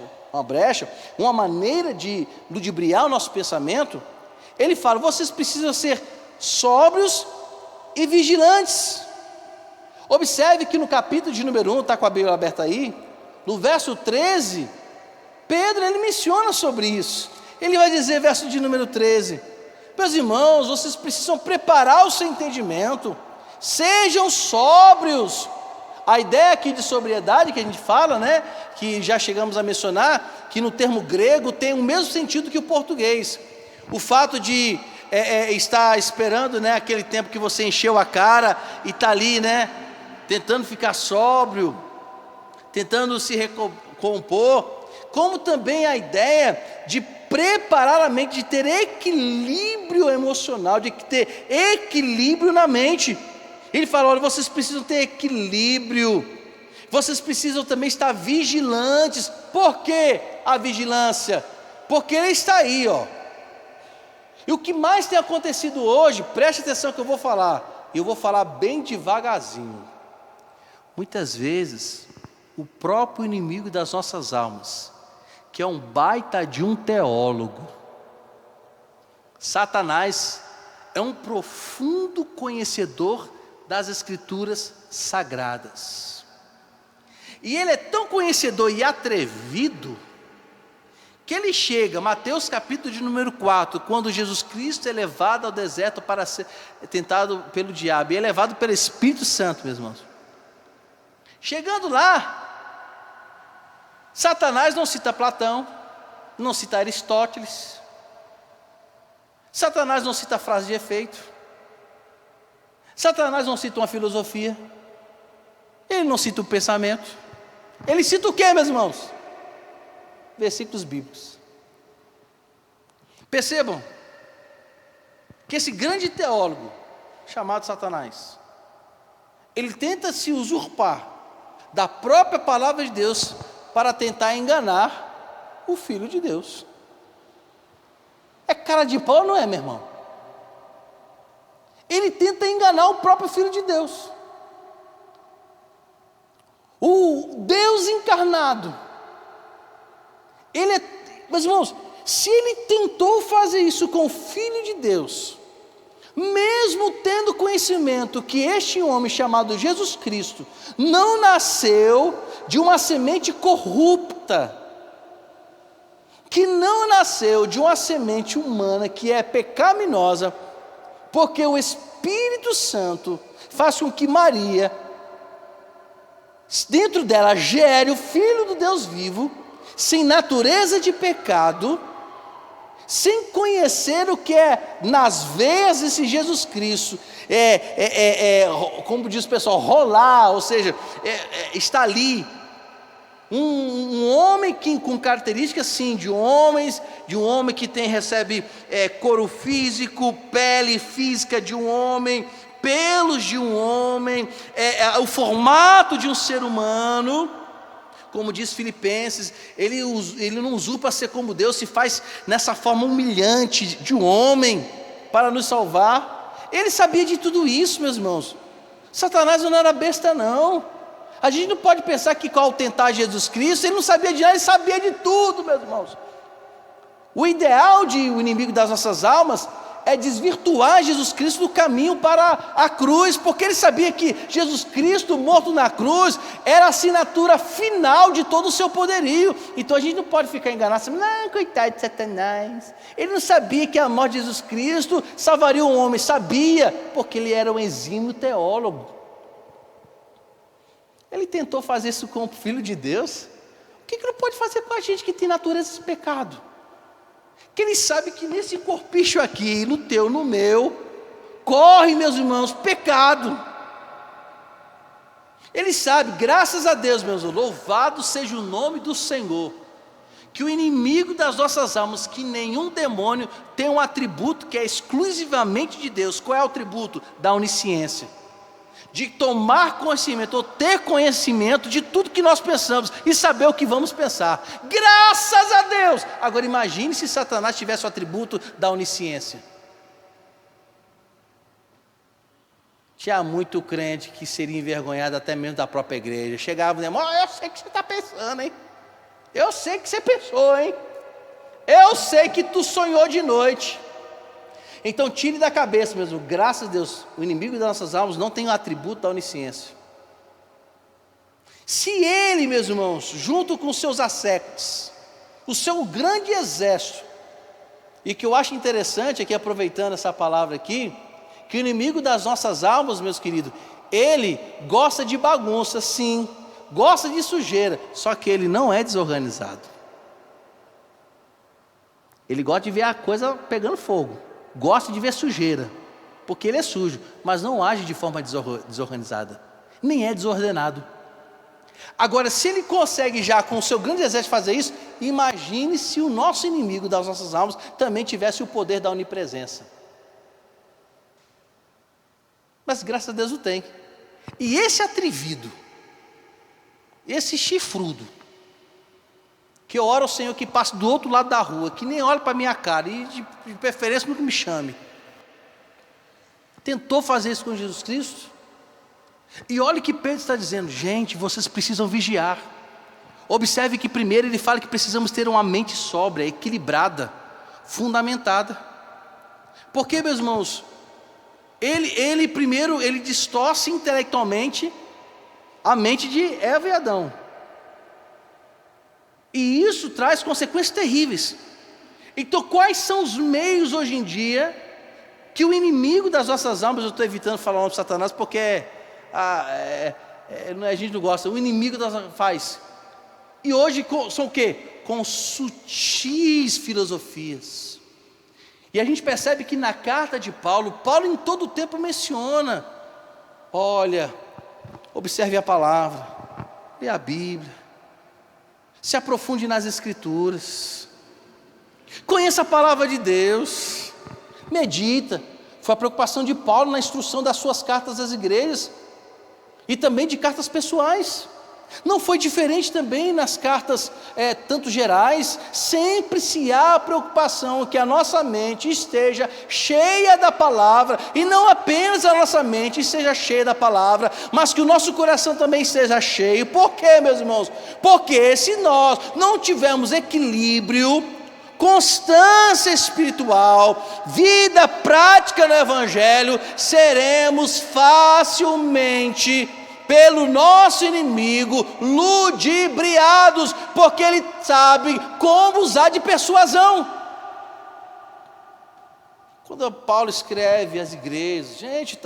uma maneira de ludibriar o nosso pensamento, ele fala: vocês precisam ser sóbrios e vigilantes. Observe que no capítulo de número 1, está com a Bíblia aberta aí, no verso 13, Pedro ele menciona sobre isso. Ele vai dizer, verso de número 13: meus irmãos, vocês precisam preparar o seu entendimento, sejam sóbrios. A ideia aqui de sobriedade que a gente fala, né, que já chegamos a mencionar, que no termo grego tem o mesmo sentido que o português. O fato de estar esperando, né, aquele tempo que você encheu a cara e está ali, né, tentando ficar sóbrio, tentando se recompor, como também a ideia de preparar a mente, de ter equilíbrio emocional, de ter equilíbrio na mente. Ele fala: olha, vocês precisam ter equilíbrio, vocês precisam também estar vigilantes. Por que a vigilância? Porque ele está aí, ó. E o que mais tem acontecido hoje, preste atenção que eu vou falar, e eu vou falar bem devagarzinho. Muitas vezes, o próprio inimigo das nossas almas, que é um baita de um teólogo, Satanás, é um profundo conhecedor das Escrituras Sagradas. E ele é tão conhecedor e atrevido, que ele chega, Mateus capítulo de número 4, quando Jesus Cristo é levado ao deserto para ser tentado pelo diabo, e é levado pelo Espírito Santo, meus irmãos. Chegando lá, Satanás não cita Platão, não cita Aristóteles, Satanás não cita frase de efeito, Satanás não cita uma filosofia, ele não cita o pensamento, ele cita o que, meus irmãos? Versículos bíblicos. Percebam que esse grande teólogo chamado Satanás, ele tenta se usurpar da própria palavra de Deus para tentar enganar o Filho de Deus. É cara de pau, não é, meu irmão? Ele tenta enganar o próprio Filho de Deus, o Deus encarnado. Meus irmãos, se ele tentou fazer isso com o Filho de Deus, mesmo tendo conhecimento que este homem chamado Jesus Cristo não nasceu de uma semente corrupta, que não nasceu de uma semente humana que é pecaminosa, porque o Espírito Santo faz com que Maria, dentro dela, gere o Filho do Deus vivo, sem natureza de pecado, sem conhecer o que é nas veias desse Jesus Cristo, como diz o pessoal, rolar, ou seja, está ali, um homem com características sim, de um homem que recebe couro físico, pele física de um homem, pelos de um homem, o formato de um ser humano. Como diz Filipenses, ele não usurpa ser como Deus, se faz nessa forma humilhante de um homem para nos salvar. Ele sabia de tudo isso, meus irmãos. Satanás não era besta, não. A gente não pode pensar que ao tentar Jesus Cristo, ele não sabia de nada, ele sabia de tudo, meus irmãos. O ideal de o inimigo das nossas almas é desvirtuar Jesus Cristo do caminho para a cruz, porque ele sabia que Jesus Cristo morto na cruz era a assinatura final de todo o seu poderio. Então a gente não pode ficar enganado, não, coitado de Satanás, ele não sabia que a morte de Jesus Cristo salvaria o homem, sabia, porque ele era um exímio teólogo. Ele tentou fazer isso com o Filho de Deus, o que não pode fazer com a gente que tem natureza de pecado? Que ele sabe que nesse corpicho aqui, no teu, no meu, corre, meus irmãos, pecado. Ele sabe, graças a Deus, meus irmãos, louvado seja o nome do Senhor, que o inimigo das nossas almas, que nenhum demônio tem um atributo que é exclusivamente de Deus. Qual é o atributo? Da onisciência. de tomar conhecimento, ou ter conhecimento de tudo que nós pensamos, e saber o que vamos pensar. Graças a Deus! Agora imagine se Satanás tivesse o atributo da onisciência. Tinha muito crente que seria envergonhado até mesmo da própria igreja. Chegava e dizia: eu sei o que você está pensando, hein? Eu sei o que você pensou, hein? Eu sei que tu sonhou de noite. Então tire da cabeça mesmo, graças a Deus, o inimigo das nossas almas não tem o atributo da onisciência. Se ele, meus irmãos, junto com seus asséculos, o seu grande exército, e que eu acho interessante aqui, aproveitando essa palavra aqui, que o inimigo das nossas almas, meus queridos, ele gosta de bagunça, sim, gosta de sujeira, só que ele não é desorganizado. Ele gosta de ver a coisa pegando fogo, gosta de ver sujeira, porque ele é sujo, mas não age de forma desorganizada, nem é desordenado. Agora, se ele consegue já com o seu grande exército fazer isso, imagine se o nosso inimigo das nossas almas também tivesse o poder da onipresença. Mas graças a Deus o tem. E esse atrevido, esse chifrudo, que eu oro ao Senhor que passe do outro lado da rua, que nem olhe para a minha cara, e de preferência nunca me chame, tentou fazer isso com Jesus Cristo. E olha que Pedro está dizendo: gente, vocês precisam vigiar. Observe que primeiro ele fala que precisamos ter uma mente sóbria, equilibrada, fundamentada. Porque, meus irmãos, ele primeiro, ele distorce intelectualmente a mente de Eva e Adão. E isso traz consequências terríveis. Então, quais são os meios hoje em dia que o inimigo das nossas almas, eu estou evitando falar o nome de Satanás porque a gente não gosta, o inimigo faz. E hoje são o quê? Com sutis filosofias. E a gente percebe que na carta de Paulo em todo o tempo menciona: olha, observe a palavra, lê a Bíblia, se aprofunde nas Escrituras, conheça a palavra de Deus, medita. Foi a preocupação de Paulo na instrução das suas cartas às igrejas, e também de cartas pessoais. Não foi diferente também nas cartas tanto gerais. Sempre se há a preocupação que a nossa mente esteja cheia da palavra, e não apenas a nossa mente esteja cheia da palavra, mas que o nosso coração também esteja cheio. Por quê, meus irmãos? Porque se nós não tivermos equilíbrio, constância espiritual, vida prática no Evangelho, seremos facilmente pelo nosso inimigo ludibriados, porque ele sabe como usar de persuasão. Quando Paulo escreve às igrejas: gente,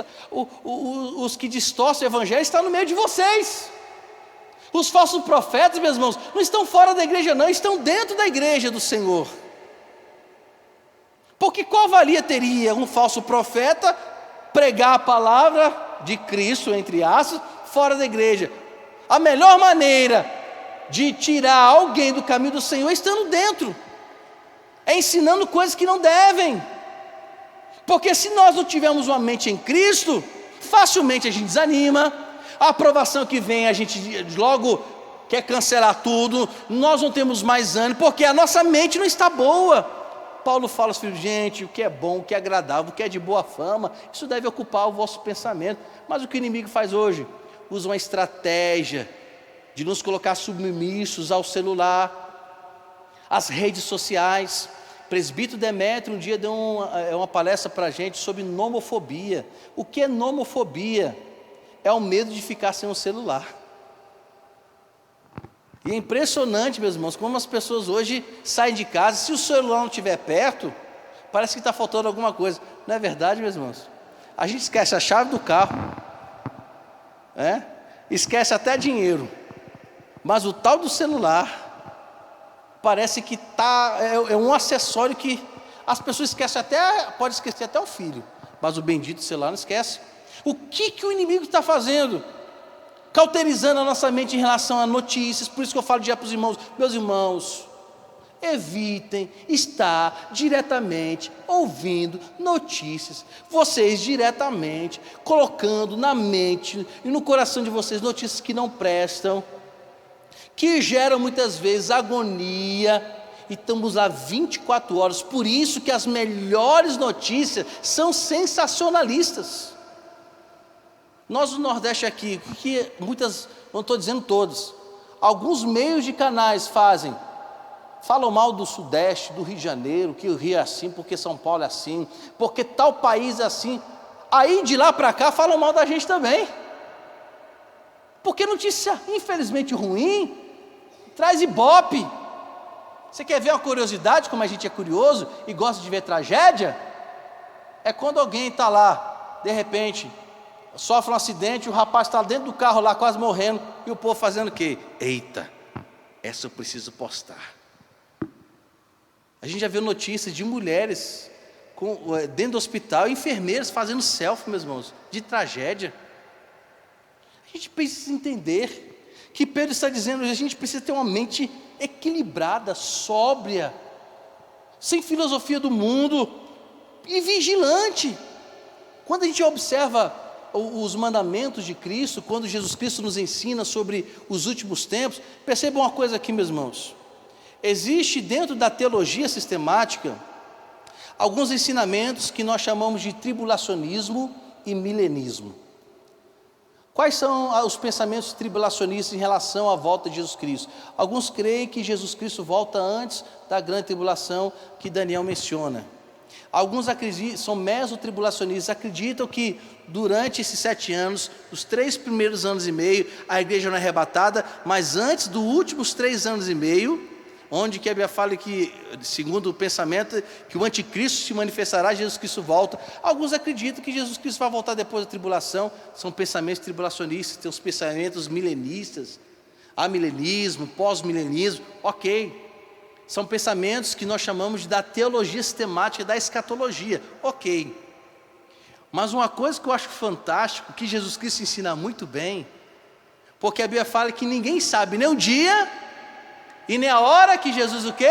os que distorcem o Evangelho estão no meio de vocês. Os falsos profetas, meus irmãos, não estão fora da igreja não, estão dentro da igreja do Senhor. Porque qual valia teria um falso profeta pregar a palavra de Cristo, entre aspas, fora da igreja? A melhor maneira de tirar alguém do caminho do Senhor é estando dentro, é ensinando coisas que não devem. Porque se nós não tivermos uma mente em Cristo, facilmente a gente desanima. A aprovação que vem, a gente logo quer cancelar tudo, nós não temos mais ânimo, porque a nossa mente não está boa. Paulo fala assim: gente, o que é bom, o que é agradável, o que é de boa fama, isso deve ocupar o vosso pensamento. Mas o que o inimigo faz hoje? Usa uma estratégia de nos colocar submissos ao celular, às redes sociais. Presbítero Demétrio um dia deu uma palestra para a gente sobre nomofobia. O que é nomofobia? É o medo de ficar sem um celular. E é impressionante, meus irmãos, como as pessoas hoje saem de casa, se o celular não estiver perto, parece que está faltando alguma coisa. Não é verdade, meus irmãos? A gente esquece a chave do carro, esquece até dinheiro, mas o tal do celular parece que é um acessório que as pessoas esquecem pode esquecer até o filho, mas o bendito celular não esquece. O que o inimigo está fazendo? Cauterizando a nossa mente em relação a notícias. Por isso que eu falo já para os irmãos: meus irmãos, evitem estar diretamente ouvindo notícias, vocês diretamente colocando na mente e no coração de vocês notícias que não prestam, que geram muitas vezes agonia, e estamos lá 24 horas, por isso que as melhores notícias são sensacionalistas. Nós no Nordeste aqui, que muitas, não estou dizendo todos, alguns meios de canais falam mal do Sudeste, do Rio de Janeiro, que o Rio é assim, porque São Paulo é assim, porque tal país é assim, aí de lá para cá falam mal da gente também, porque notícia infelizmente ruim, traz ibope. Você quer ver uma curiosidade, como a gente é curioso e gosta de ver tragédia? É quando alguém está lá, de repente, sofre um acidente, o rapaz está dentro do carro lá quase morrendo, e o povo fazendo o quê? Eita, essa eu preciso postar. A gente já viu notícias de mulheres dentro do hospital, enfermeiras fazendo selfie, meus irmãos, de tragédia. A gente precisa entender que Pedro está dizendo, a gente precisa ter uma mente equilibrada, sóbria, sem filosofia do mundo e vigilante. Quando a gente observa os mandamentos de Cristo, quando Jesus Cristo nos ensina sobre os últimos tempos, percebam uma coisa aqui, meus irmãos, existe dentro da teologia sistemática alguns ensinamentos que nós chamamos de tribulacionismo e milenismo. Quais são os pensamentos tribulacionistas em relação à volta de Jesus Cristo? Alguns creem que Jesus Cristo volta antes da grande tribulação que Daniel menciona. Alguns são mesotribulacionistas, acreditam que durante esses 7 anos, os 3 primeiros anos e meio, a igreja não é arrebatada, mas antes dos últimos 3 anos e meio, onde que a Bíblia fala que, segundo o pensamento, que o anticristo se manifestará, Jesus Cristo volta. Alguns acreditam que Jesus Cristo vai voltar depois da tribulação, são pensamentos tribulacionistas, tem os pensamentos milenistas, amilenismo, pós-milenismo, ok. São pensamentos que nós chamamos da teologia sistemática, da escatologia, ok. Mas uma coisa que eu acho fantástico, que Jesus Cristo ensina muito bem, porque a Bíblia fala que ninguém sabe nem o dia e nem a hora que Jesus o quê?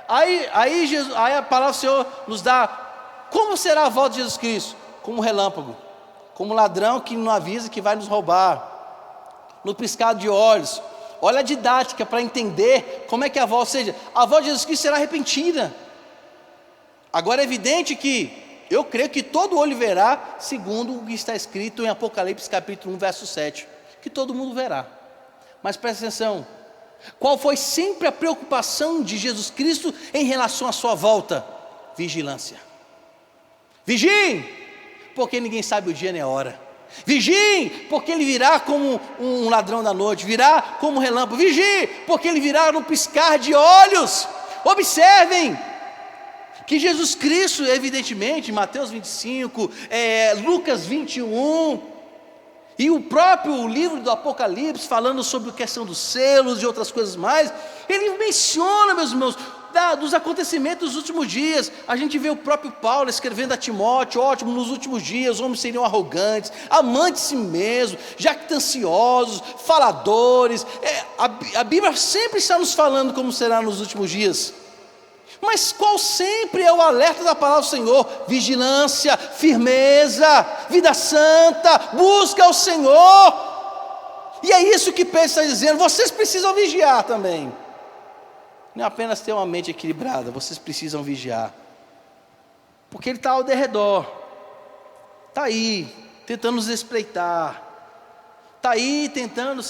Aí a palavra do Senhor nos dá, como será a volta de Jesus Cristo? Como relâmpago, como ladrão que não avisa que vai nos roubar, no piscar de olhos. Olha a didática para entender como é que a volta, ou seja, a volta de Jesus Cristo será repentina. Agora é evidente que, eu creio que todo olho verá, segundo o que está escrito em Apocalipse capítulo 1, verso 7, que todo mundo verá. Mas presta atenção, qual foi sempre a preocupação de Jesus Cristo em relação à sua volta? Vigilância. Vigiem, porque ninguém sabe o dia nem a hora. Vigiem, porque ele virá como um ladrão da noite, virá como um relâmpago. Vigiem, porque ele virá num piscar de olhos. Observem que Jesus Cristo, evidentemente, Mateus 25, Lucas 21, e o próprio livro do Apocalipse, falando sobre a questão dos selos e outras coisas mais, ele menciona, meus irmãos, dos acontecimentos dos últimos dias. A gente vê o próprio Paulo escrevendo a Timóteo, ótimo, nos últimos dias os homens seriam arrogantes, amantes de si mesmos, jactanciosos, faladores. A Bíblia sempre está nos falando como será nos últimos dias. Mas qual sempre é o alerta da palavra do Senhor? Vigilância, firmeza, vida santa, busca ao Senhor. E é isso que Pedro está dizendo, vocês precisam vigiar também. Não é apenas ter uma mente equilibrada, vocês precisam vigiar, porque ele está ao derredor, está aí, tentando nos espreitar, está aí tentando,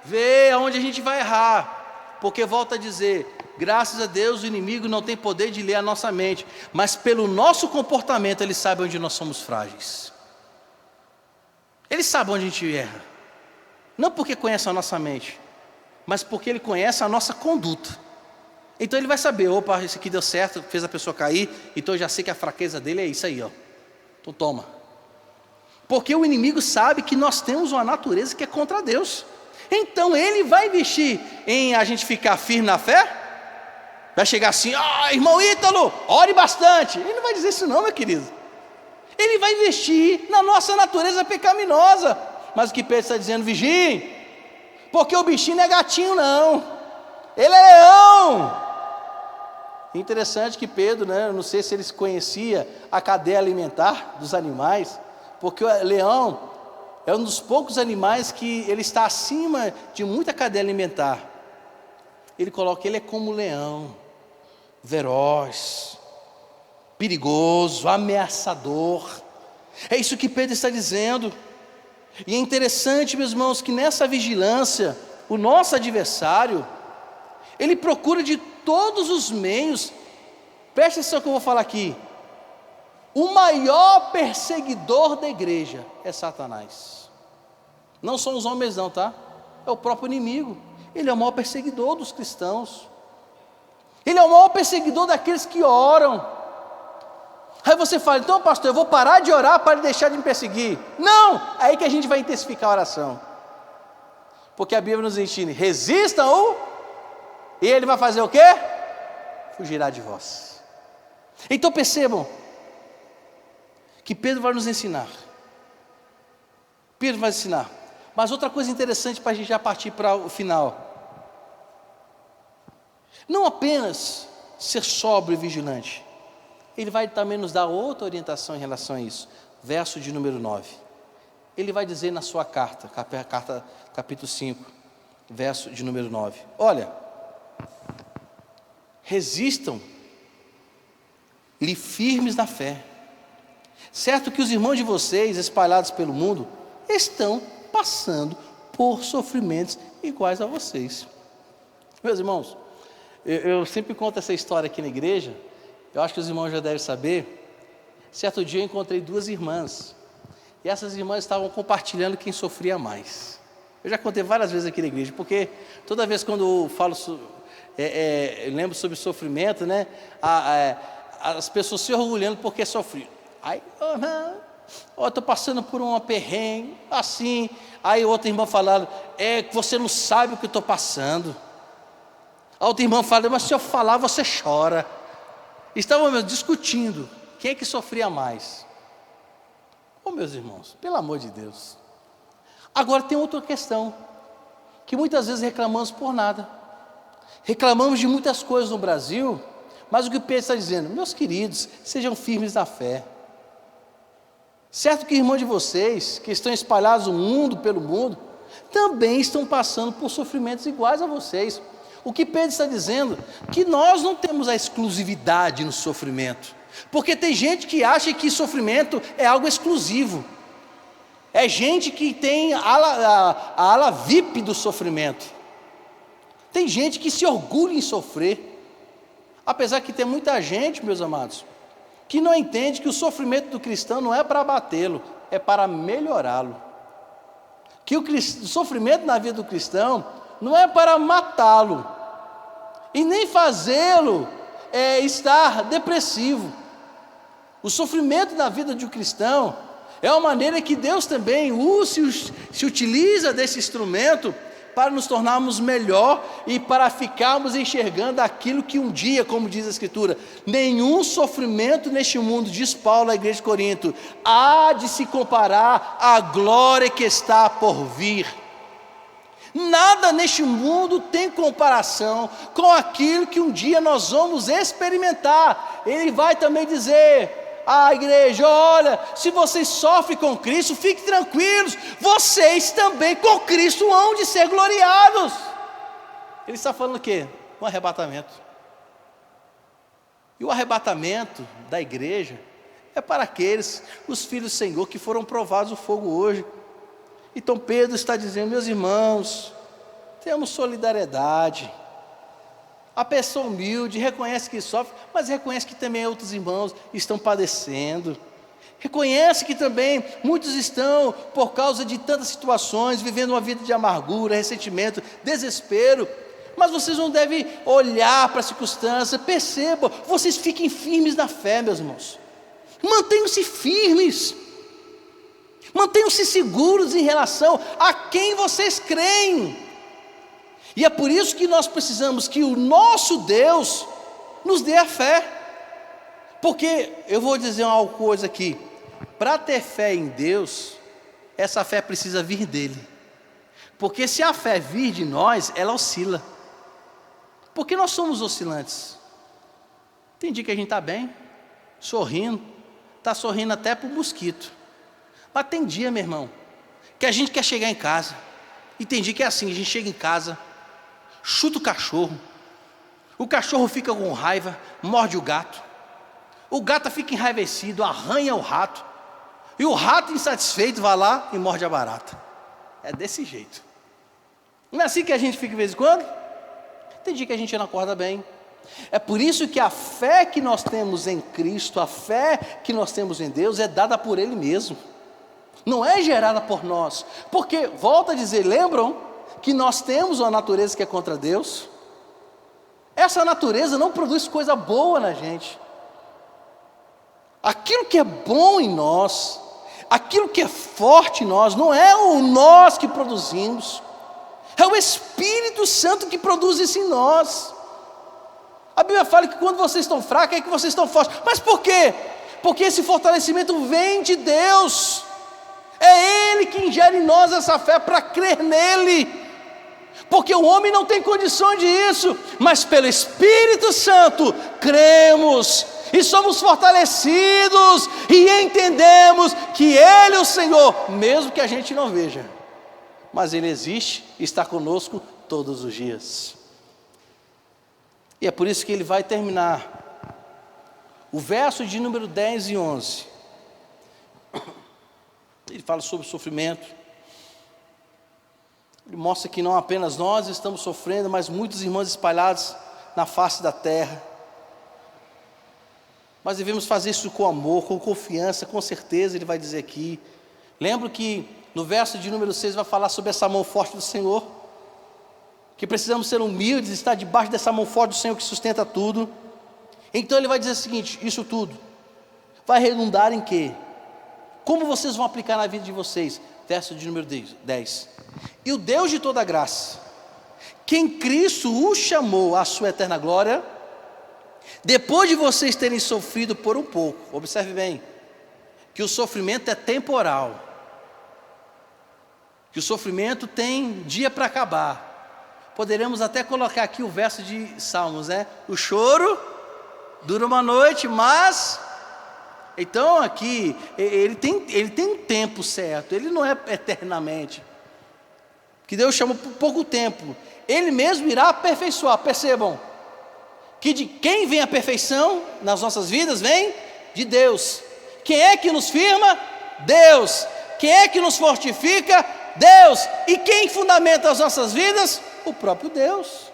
ver aonde a gente vai errar, porque volta a dizer, graças a Deus o inimigo não tem poder de ler a nossa mente, mas pelo nosso comportamento ele sabe onde nós somos frágeis, ele sabe onde a gente erra, não porque conhece a nossa mente, mas porque ele conhece a nossa conduta. Então ele vai saber, opa, isso aqui deu certo, fez a pessoa cair, então eu já sei que a fraqueza dele é isso aí, ó. Então toma. Porque o inimigo sabe que nós temos uma natureza que é contra Deus. Então ele vai investir em a gente ficar firme na fé? Vai chegar assim, irmão Ítalo, ore bastante. Ele não vai dizer isso não, meu querido. Ele vai investir na nossa natureza pecaminosa. Mas o que Pedro está dizendo, vigiem, porque o bichinho não é gatinho não. Ele é leão. Interessante que Pedro, né, eu não sei se ele conhecia a cadeia alimentar dos animais, porque o leão é um dos poucos animais que ele está acima de muita cadeia alimentar. Ele coloca, ele é como leão, veloz, perigoso, ameaçador. É isso que Pedro está dizendo. E é interessante, meus irmãos, que nessa vigilância, o nosso adversário, ele procura de todos os meios. Preste atenção que eu vou falar aqui. O maior perseguidor da igreja é Satanás. Não são os homens não, tá? É o próprio inimigo. Ele é o maior perseguidor dos cristãos. Ele é o maior perseguidor daqueles que oram. Aí você fala, então pastor, eu vou parar de orar para ele deixar de me perseguir. Não! Aí que a gente vai intensificar a oração. Porque a Bíblia nos ensina, resistam-o, e ele vai fazer o quê? Fugirá de vós. Então percebam, que Pedro vai nos ensinar. Pedro vai ensinar. Mas outra coisa interessante para a gente já partir para o final. Não apenas ser sóbrio e vigilante. Ele vai também nos dar outra orientação em relação a isso. Verso de número 9. Ele vai dizer na sua carta, capítulo 5, verso de número 9. Olha, resistam-lhe firmes na fé. Certo que os irmãos de vocês, espalhados pelo mundo, estão passando por sofrimentos iguais a vocês. Meus irmãos, eu sempre conto essa história aqui na igreja. Eu acho que os irmãos já devem saber. Certo dia eu encontrei duas irmãs. E essas irmãs estavam compartilhando quem sofria mais. Eu já contei várias vezes aqui na igreja, porque toda vez quando eu falo, eu lembro sobre sofrimento, né? As pessoas se orgulhando porque sofriam. Aí, estou passando por uma perrengue, assim. Aí outra irmã falando, você não sabe o que eu estou passando. A outra irmã fala, mas se eu falar você chora. Estávamos discutindo, quem é que sofria mais? Meus irmãos, pelo amor de Deus. Agora tem outra questão, que muitas vezes reclamamos por nada. Reclamamos de muitas coisas no Brasil, mas o que Pedro está dizendo, meus queridos, sejam firmes na fé. Certo que irmãos de vocês, que estão espalhados pelo mundo, também estão passando por sofrimentos iguais a vocês. O que Pedro está dizendo, que nós não temos a exclusividade no sofrimento. Porque tem gente que acha que sofrimento é algo exclusivo. É gente que tem a ala VIP do sofrimento. Tem gente que se orgulha em sofrer. Apesar que tem muita gente, meus amados, que não entende que o sofrimento do cristão não é para abatê-lo, é para melhorá-lo. Que o sofrimento na vida do cristão não é para matá-lo, e nem fazê-lo estar depressivo. O sofrimento na vida de um cristão é uma maneira que Deus também se utiliza desse instrumento para nos tornarmos melhor e para ficarmos enxergando aquilo que um dia, como diz a Escritura, nenhum sofrimento neste mundo, diz Paulo à igreja de Corinto, há de se comparar à glória que está por vir. Nada neste mundo tem comparação com aquilo que um dia nós vamos experimentar. Ele vai também dizer à igreja, olha, se vocês sofrem com Cristo, fiquem tranquilos, vocês também com Cristo hão de ser gloriados. Ele está falando o quê? Um arrebatamento. E o arrebatamento da igreja é para aqueles, os filhos do Senhor, que foram provados no fogo hoje. Então Pedro está dizendo, meus irmãos, temos solidariedade. A pessoa humilde reconhece que sofre, mas reconhece que também outros irmãos estão padecendo. Reconhece que também muitos estão, por causa de tantas situações, vivendo uma vida de amargura, ressentimento, desespero. Mas vocês não devem olhar para a circunstância, percebam, vocês fiquem firmes na fé, meus irmãos. Mantenham-se firmes. Mantenham-se seguros em relação a quem vocês creem. E é por isso que nós precisamos que o nosso Deus nos dê a fé. Porque, eu vou dizer uma coisa aqui, para ter fé em Deus, essa fé precisa vir dele. Porque se a fé vir de nós, ela oscila. Porque nós somos oscilantes. Tem dia que a gente está bem, sorrindo, está sorrindo até para o mosquito. Mas tem dia, meu irmão, que a gente quer chegar em casa. E tem dia que é assim, a gente chega em casa, chuta o cachorro fica com raiva, morde o gato fica enraivecido, arranha o rato, e o rato insatisfeito vai lá e morde a barata. É desse jeito. Não é assim que a gente fica de vez em quando? Tem dia que a gente não acorda bem. É por isso que a fé que nós temos em Cristo, a fé que nós temos em Deus, é dada por Ele mesmo, não é gerada por nós. Porque, volto a dizer, lembram que nós temos uma natureza que é contra Deus? Essa natureza não produz coisa boa na gente. Aquilo que é bom em nós, aquilo que é forte em nós, não é o nós que produzimos, é o Espírito Santo que produz isso em nós. A Bíblia fala que quando vocês estão fracos é que vocês estão fortes. Mas por quê? Porque esse fortalecimento vem de Deus. É Ele que ingere em nós essa fé para crer nele. Porque o homem não tem condições disso, mas pelo Espírito Santo cremos e somos fortalecidos e entendemos que Ele é o Senhor, mesmo que a gente não veja, mas Ele existe e está conosco todos os dias. E é por isso que ele vai terminar o verso de número 10 e 11. Ele fala sobre o sofrimento. Ele mostra que não apenas nós estamos sofrendo, mas muitos irmãos espalhados na face da terra. Mas devemos fazer isso com amor, com confiança, com certeza, ele vai dizer aqui. Lembro que no verso de número 6 vai falar sobre essa mão forte do Senhor, que precisamos ser humildes, estar debaixo dessa mão forte do Senhor que sustenta tudo. Então ele vai dizer o seguinte: isso tudo vai redundar em quê? Como vocês vão aplicar na vida de vocês? Verso de número 10. E o Deus de toda graça, que em Cristo os chamou à sua eterna glória, depois de vocês terem sofrido por um pouco, observe bem, que o sofrimento é temporal, que o sofrimento tem dia para acabar. Poderemos até colocar aqui o verso de Salmos, né? O choro dura uma noite, mas... Então aqui, ele tem um tempo certo, ele não é eternamente. Que Deus chama por pouco tempo. Ele mesmo irá aperfeiçoar. Percebam que de quem vem a perfeição nas nossas vidas? Vem de Deus. Quem é que nos firma? Deus. Quem é que nos fortifica? Deus. E quem fundamenta as nossas vidas? O próprio Deus.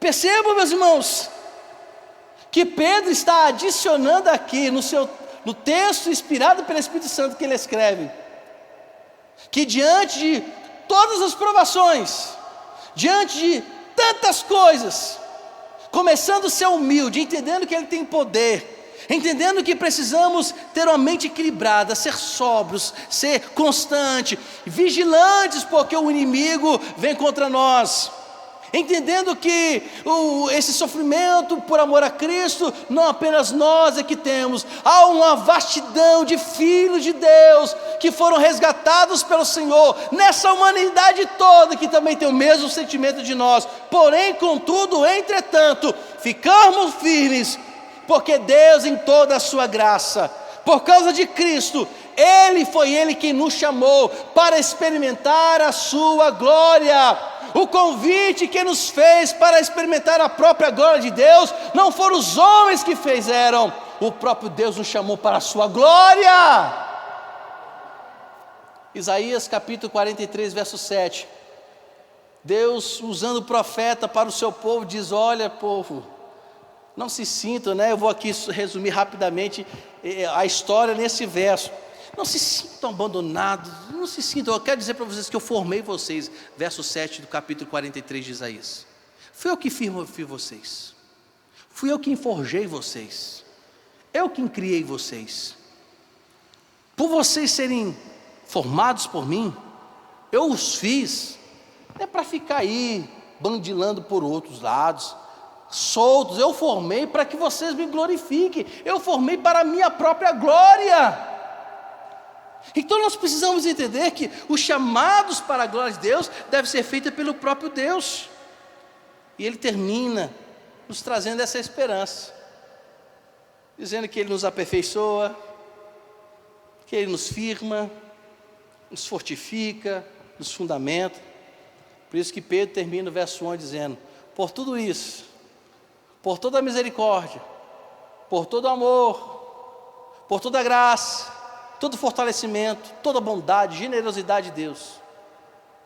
Percebam, meus irmãos, que Pedro está adicionando aqui no texto inspirado pelo Espírito Santo que ele escreve, que diante de todas as provações, diante de tantas coisas, começando a ser humilde, entendendo que ele tem poder, entendendo que precisamos ter uma mente equilibrada, ser sóbrios, ser constante, vigilantes, porque o inimigo vem contra nós, entendendo que esse sofrimento por amor a Cristo, não apenas nós é que temos, há uma vastidão de filhos de Deus, que foram resgatados pelo Senhor, nessa humanidade toda, que também tem o mesmo sentimento de nós. Porém, contudo, entretanto, ficamos firmes, porque Deus em toda a sua graça, por causa de Cristo, foi Ele quem nos chamou para experimentar a sua glória. O convite que nos fez para experimentar a própria glória de Deus, não foram os homens que fizeram, o próprio Deus nos chamou para a sua glória. Isaías capítulo 43, verso 7. Deus, usando o profeta para o seu povo, diz: olha, povo, não se sintam, né? Eu vou aqui resumir rapidamente a história nesse verso. Não se sintam abandonados, não se sintam, eu quero dizer para vocês que eu formei vocês, verso 7 do capítulo 43 de Isaías. Fui eu que fiz vocês, fui eu que forjei vocês, eu que criei vocês. Por vocês serem formados por mim, eu os fiz, não é para ficar aí bandilando por outros lados, soltos. Eu formei para que vocês me glorifiquem, eu formei para a minha própria glória. Então nós precisamos entender que os chamados para a glória de Deus devem ser feitos pelo próprio Deus. E ele termina nos trazendo essa esperança, dizendo que ele nos aperfeiçoa, que ele nos firma, nos fortifica, nos fundamenta. Por isso que Pedro termina o verso 1 dizendo: por tudo isso, por toda a misericórdia, por todo o amor, por toda a graça, todo o fortalecimento, toda a bondade, generosidade de Deus.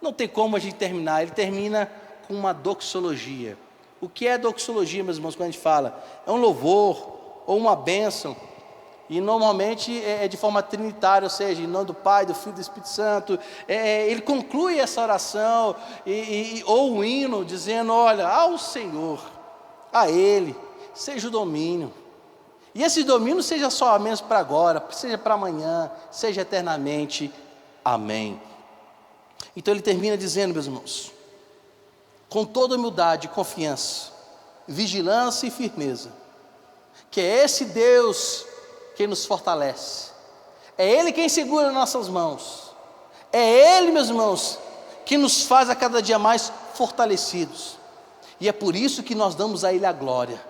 Não tem como a gente terminar. Ele termina com uma doxologia. O que é doxologia, meus irmãos, quando a gente fala? É um louvor ou uma bênção. E normalmente é de forma trinitária, ou seja, em nome do Pai, do Filho e do Espírito Santo. Ele conclui essa oração, ou o hino, dizendo: olha, ao Senhor, a Ele, seja o domínio. E esse domínio seja somente para agora, seja para amanhã, seja eternamente. Amém. Então ele termina dizendo, meus irmãos, com toda humildade e confiança, vigilância e firmeza, que é esse Deus quem nos fortalece, é Ele quem segura nossas mãos, é Ele, meus irmãos, que nos faz a cada dia mais fortalecidos, e é por isso que nós damos a Ele a glória,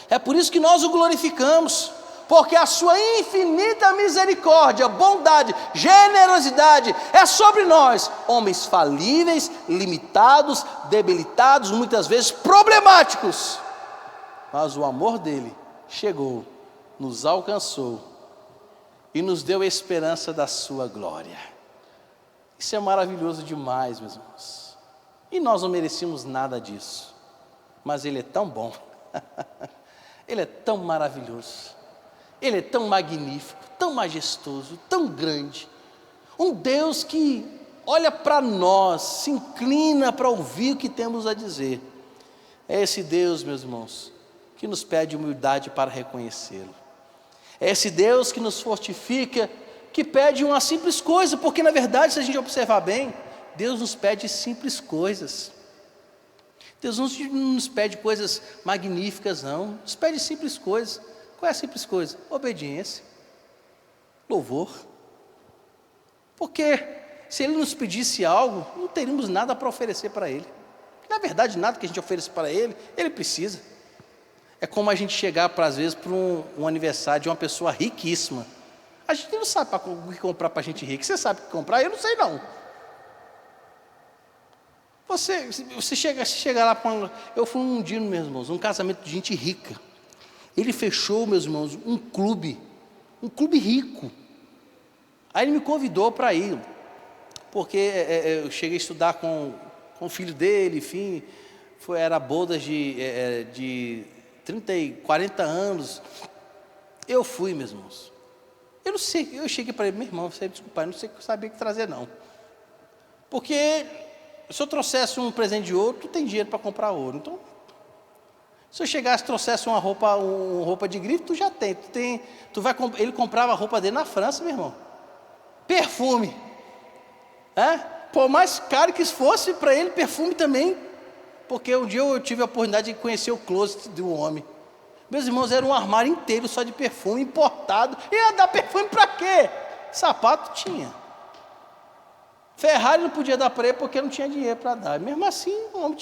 é por isso que nós o glorificamos, porque a sua infinita misericórdia, bondade, generosidade é sobre nós, homens falíveis, limitados, debilitados, muitas vezes problemáticos, mas o amor dele chegou, nos alcançou e nos deu a esperança da sua glória. Isso é maravilhoso demais, meus irmãos, e nós não merecíamos nada disso, mas Ele é tão bom, Ele é tão maravilhoso, Ele é tão magnífico, tão majestoso, tão grande, um Deus que olha para nós, se inclina para ouvir o que temos a dizer. É esse Deus, meus irmãos, que nos pede humildade para reconhecê-lo. É esse Deus que nos fortifica, que pede uma simples coisa, porque na verdade, se a gente observar bem, Deus nos pede simples coisas. Deus não nos pede coisas magníficas, não, nos pede simples coisas. Qual é a simples coisa? Obediência, louvor. Porque se Ele nos pedisse algo, não teríamos nada para oferecer para Ele. Na verdade, nada que a gente ofereça para Ele, Ele precisa. É como a gente chegar, às vezes, para um aniversário de uma pessoa riquíssima. A gente não sabe o que comprar para a gente rica. Você sabe o que comprar? Eu não sei não. Você chega lá para eu fui um dia, meus irmãos, um casamento de gente rica. Ele fechou, meus irmãos, um clube rico. Aí ele me convidou para ir, porque eu cheguei a estudar com o filho dele, enfim, era bodas de 30 e 40 anos. Eu fui, meus irmãos. Eu não sei, eu cheguei para ele: meu irmão, você desculpa, eu não sei o que eu sabia que trazer não. Porque se eu trouxesse um presente de ouro, tu tem dinheiro para comprar ouro. Então, se eu chegasse e trouxesse uma roupa de grife, tu já tem. Ele comprava a roupa dele na França, meu irmão. Perfume. Por mais caro que fosse para ele, perfume também. Porque um dia eu tive a oportunidade de conhecer o closet do homem. Meus irmãos, era um armário inteiro só de perfume, importado. E ia dar perfume para quê? Sapato tinha. Ferrari não podia dar para ele porque não tinha dinheiro para dar. Mesmo assim, o homem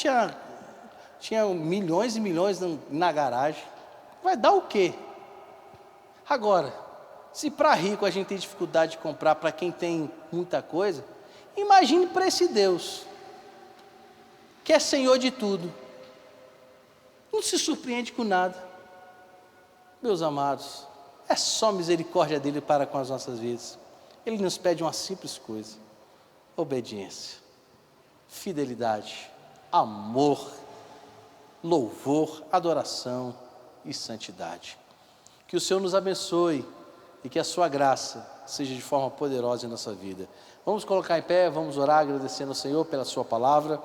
tinha milhões e milhões na garagem. Vai dar o quê? Agora, se para rico a gente tem dificuldade de comprar, para quem tem muita coisa, imagine para esse Deus, que é Senhor de tudo. Não se surpreende com nada. Meus amados, é só misericórdia dele para com as nossas vidas. Ele nos pede uma simples coisa: obediência, fidelidade, amor, louvor, adoração e santidade. Que o Senhor nos abençoe e que a sua graça seja de forma poderosa em nossa vida. Vamos colocar em pé, vamos orar agradecendo ao Senhor pela sua palavra.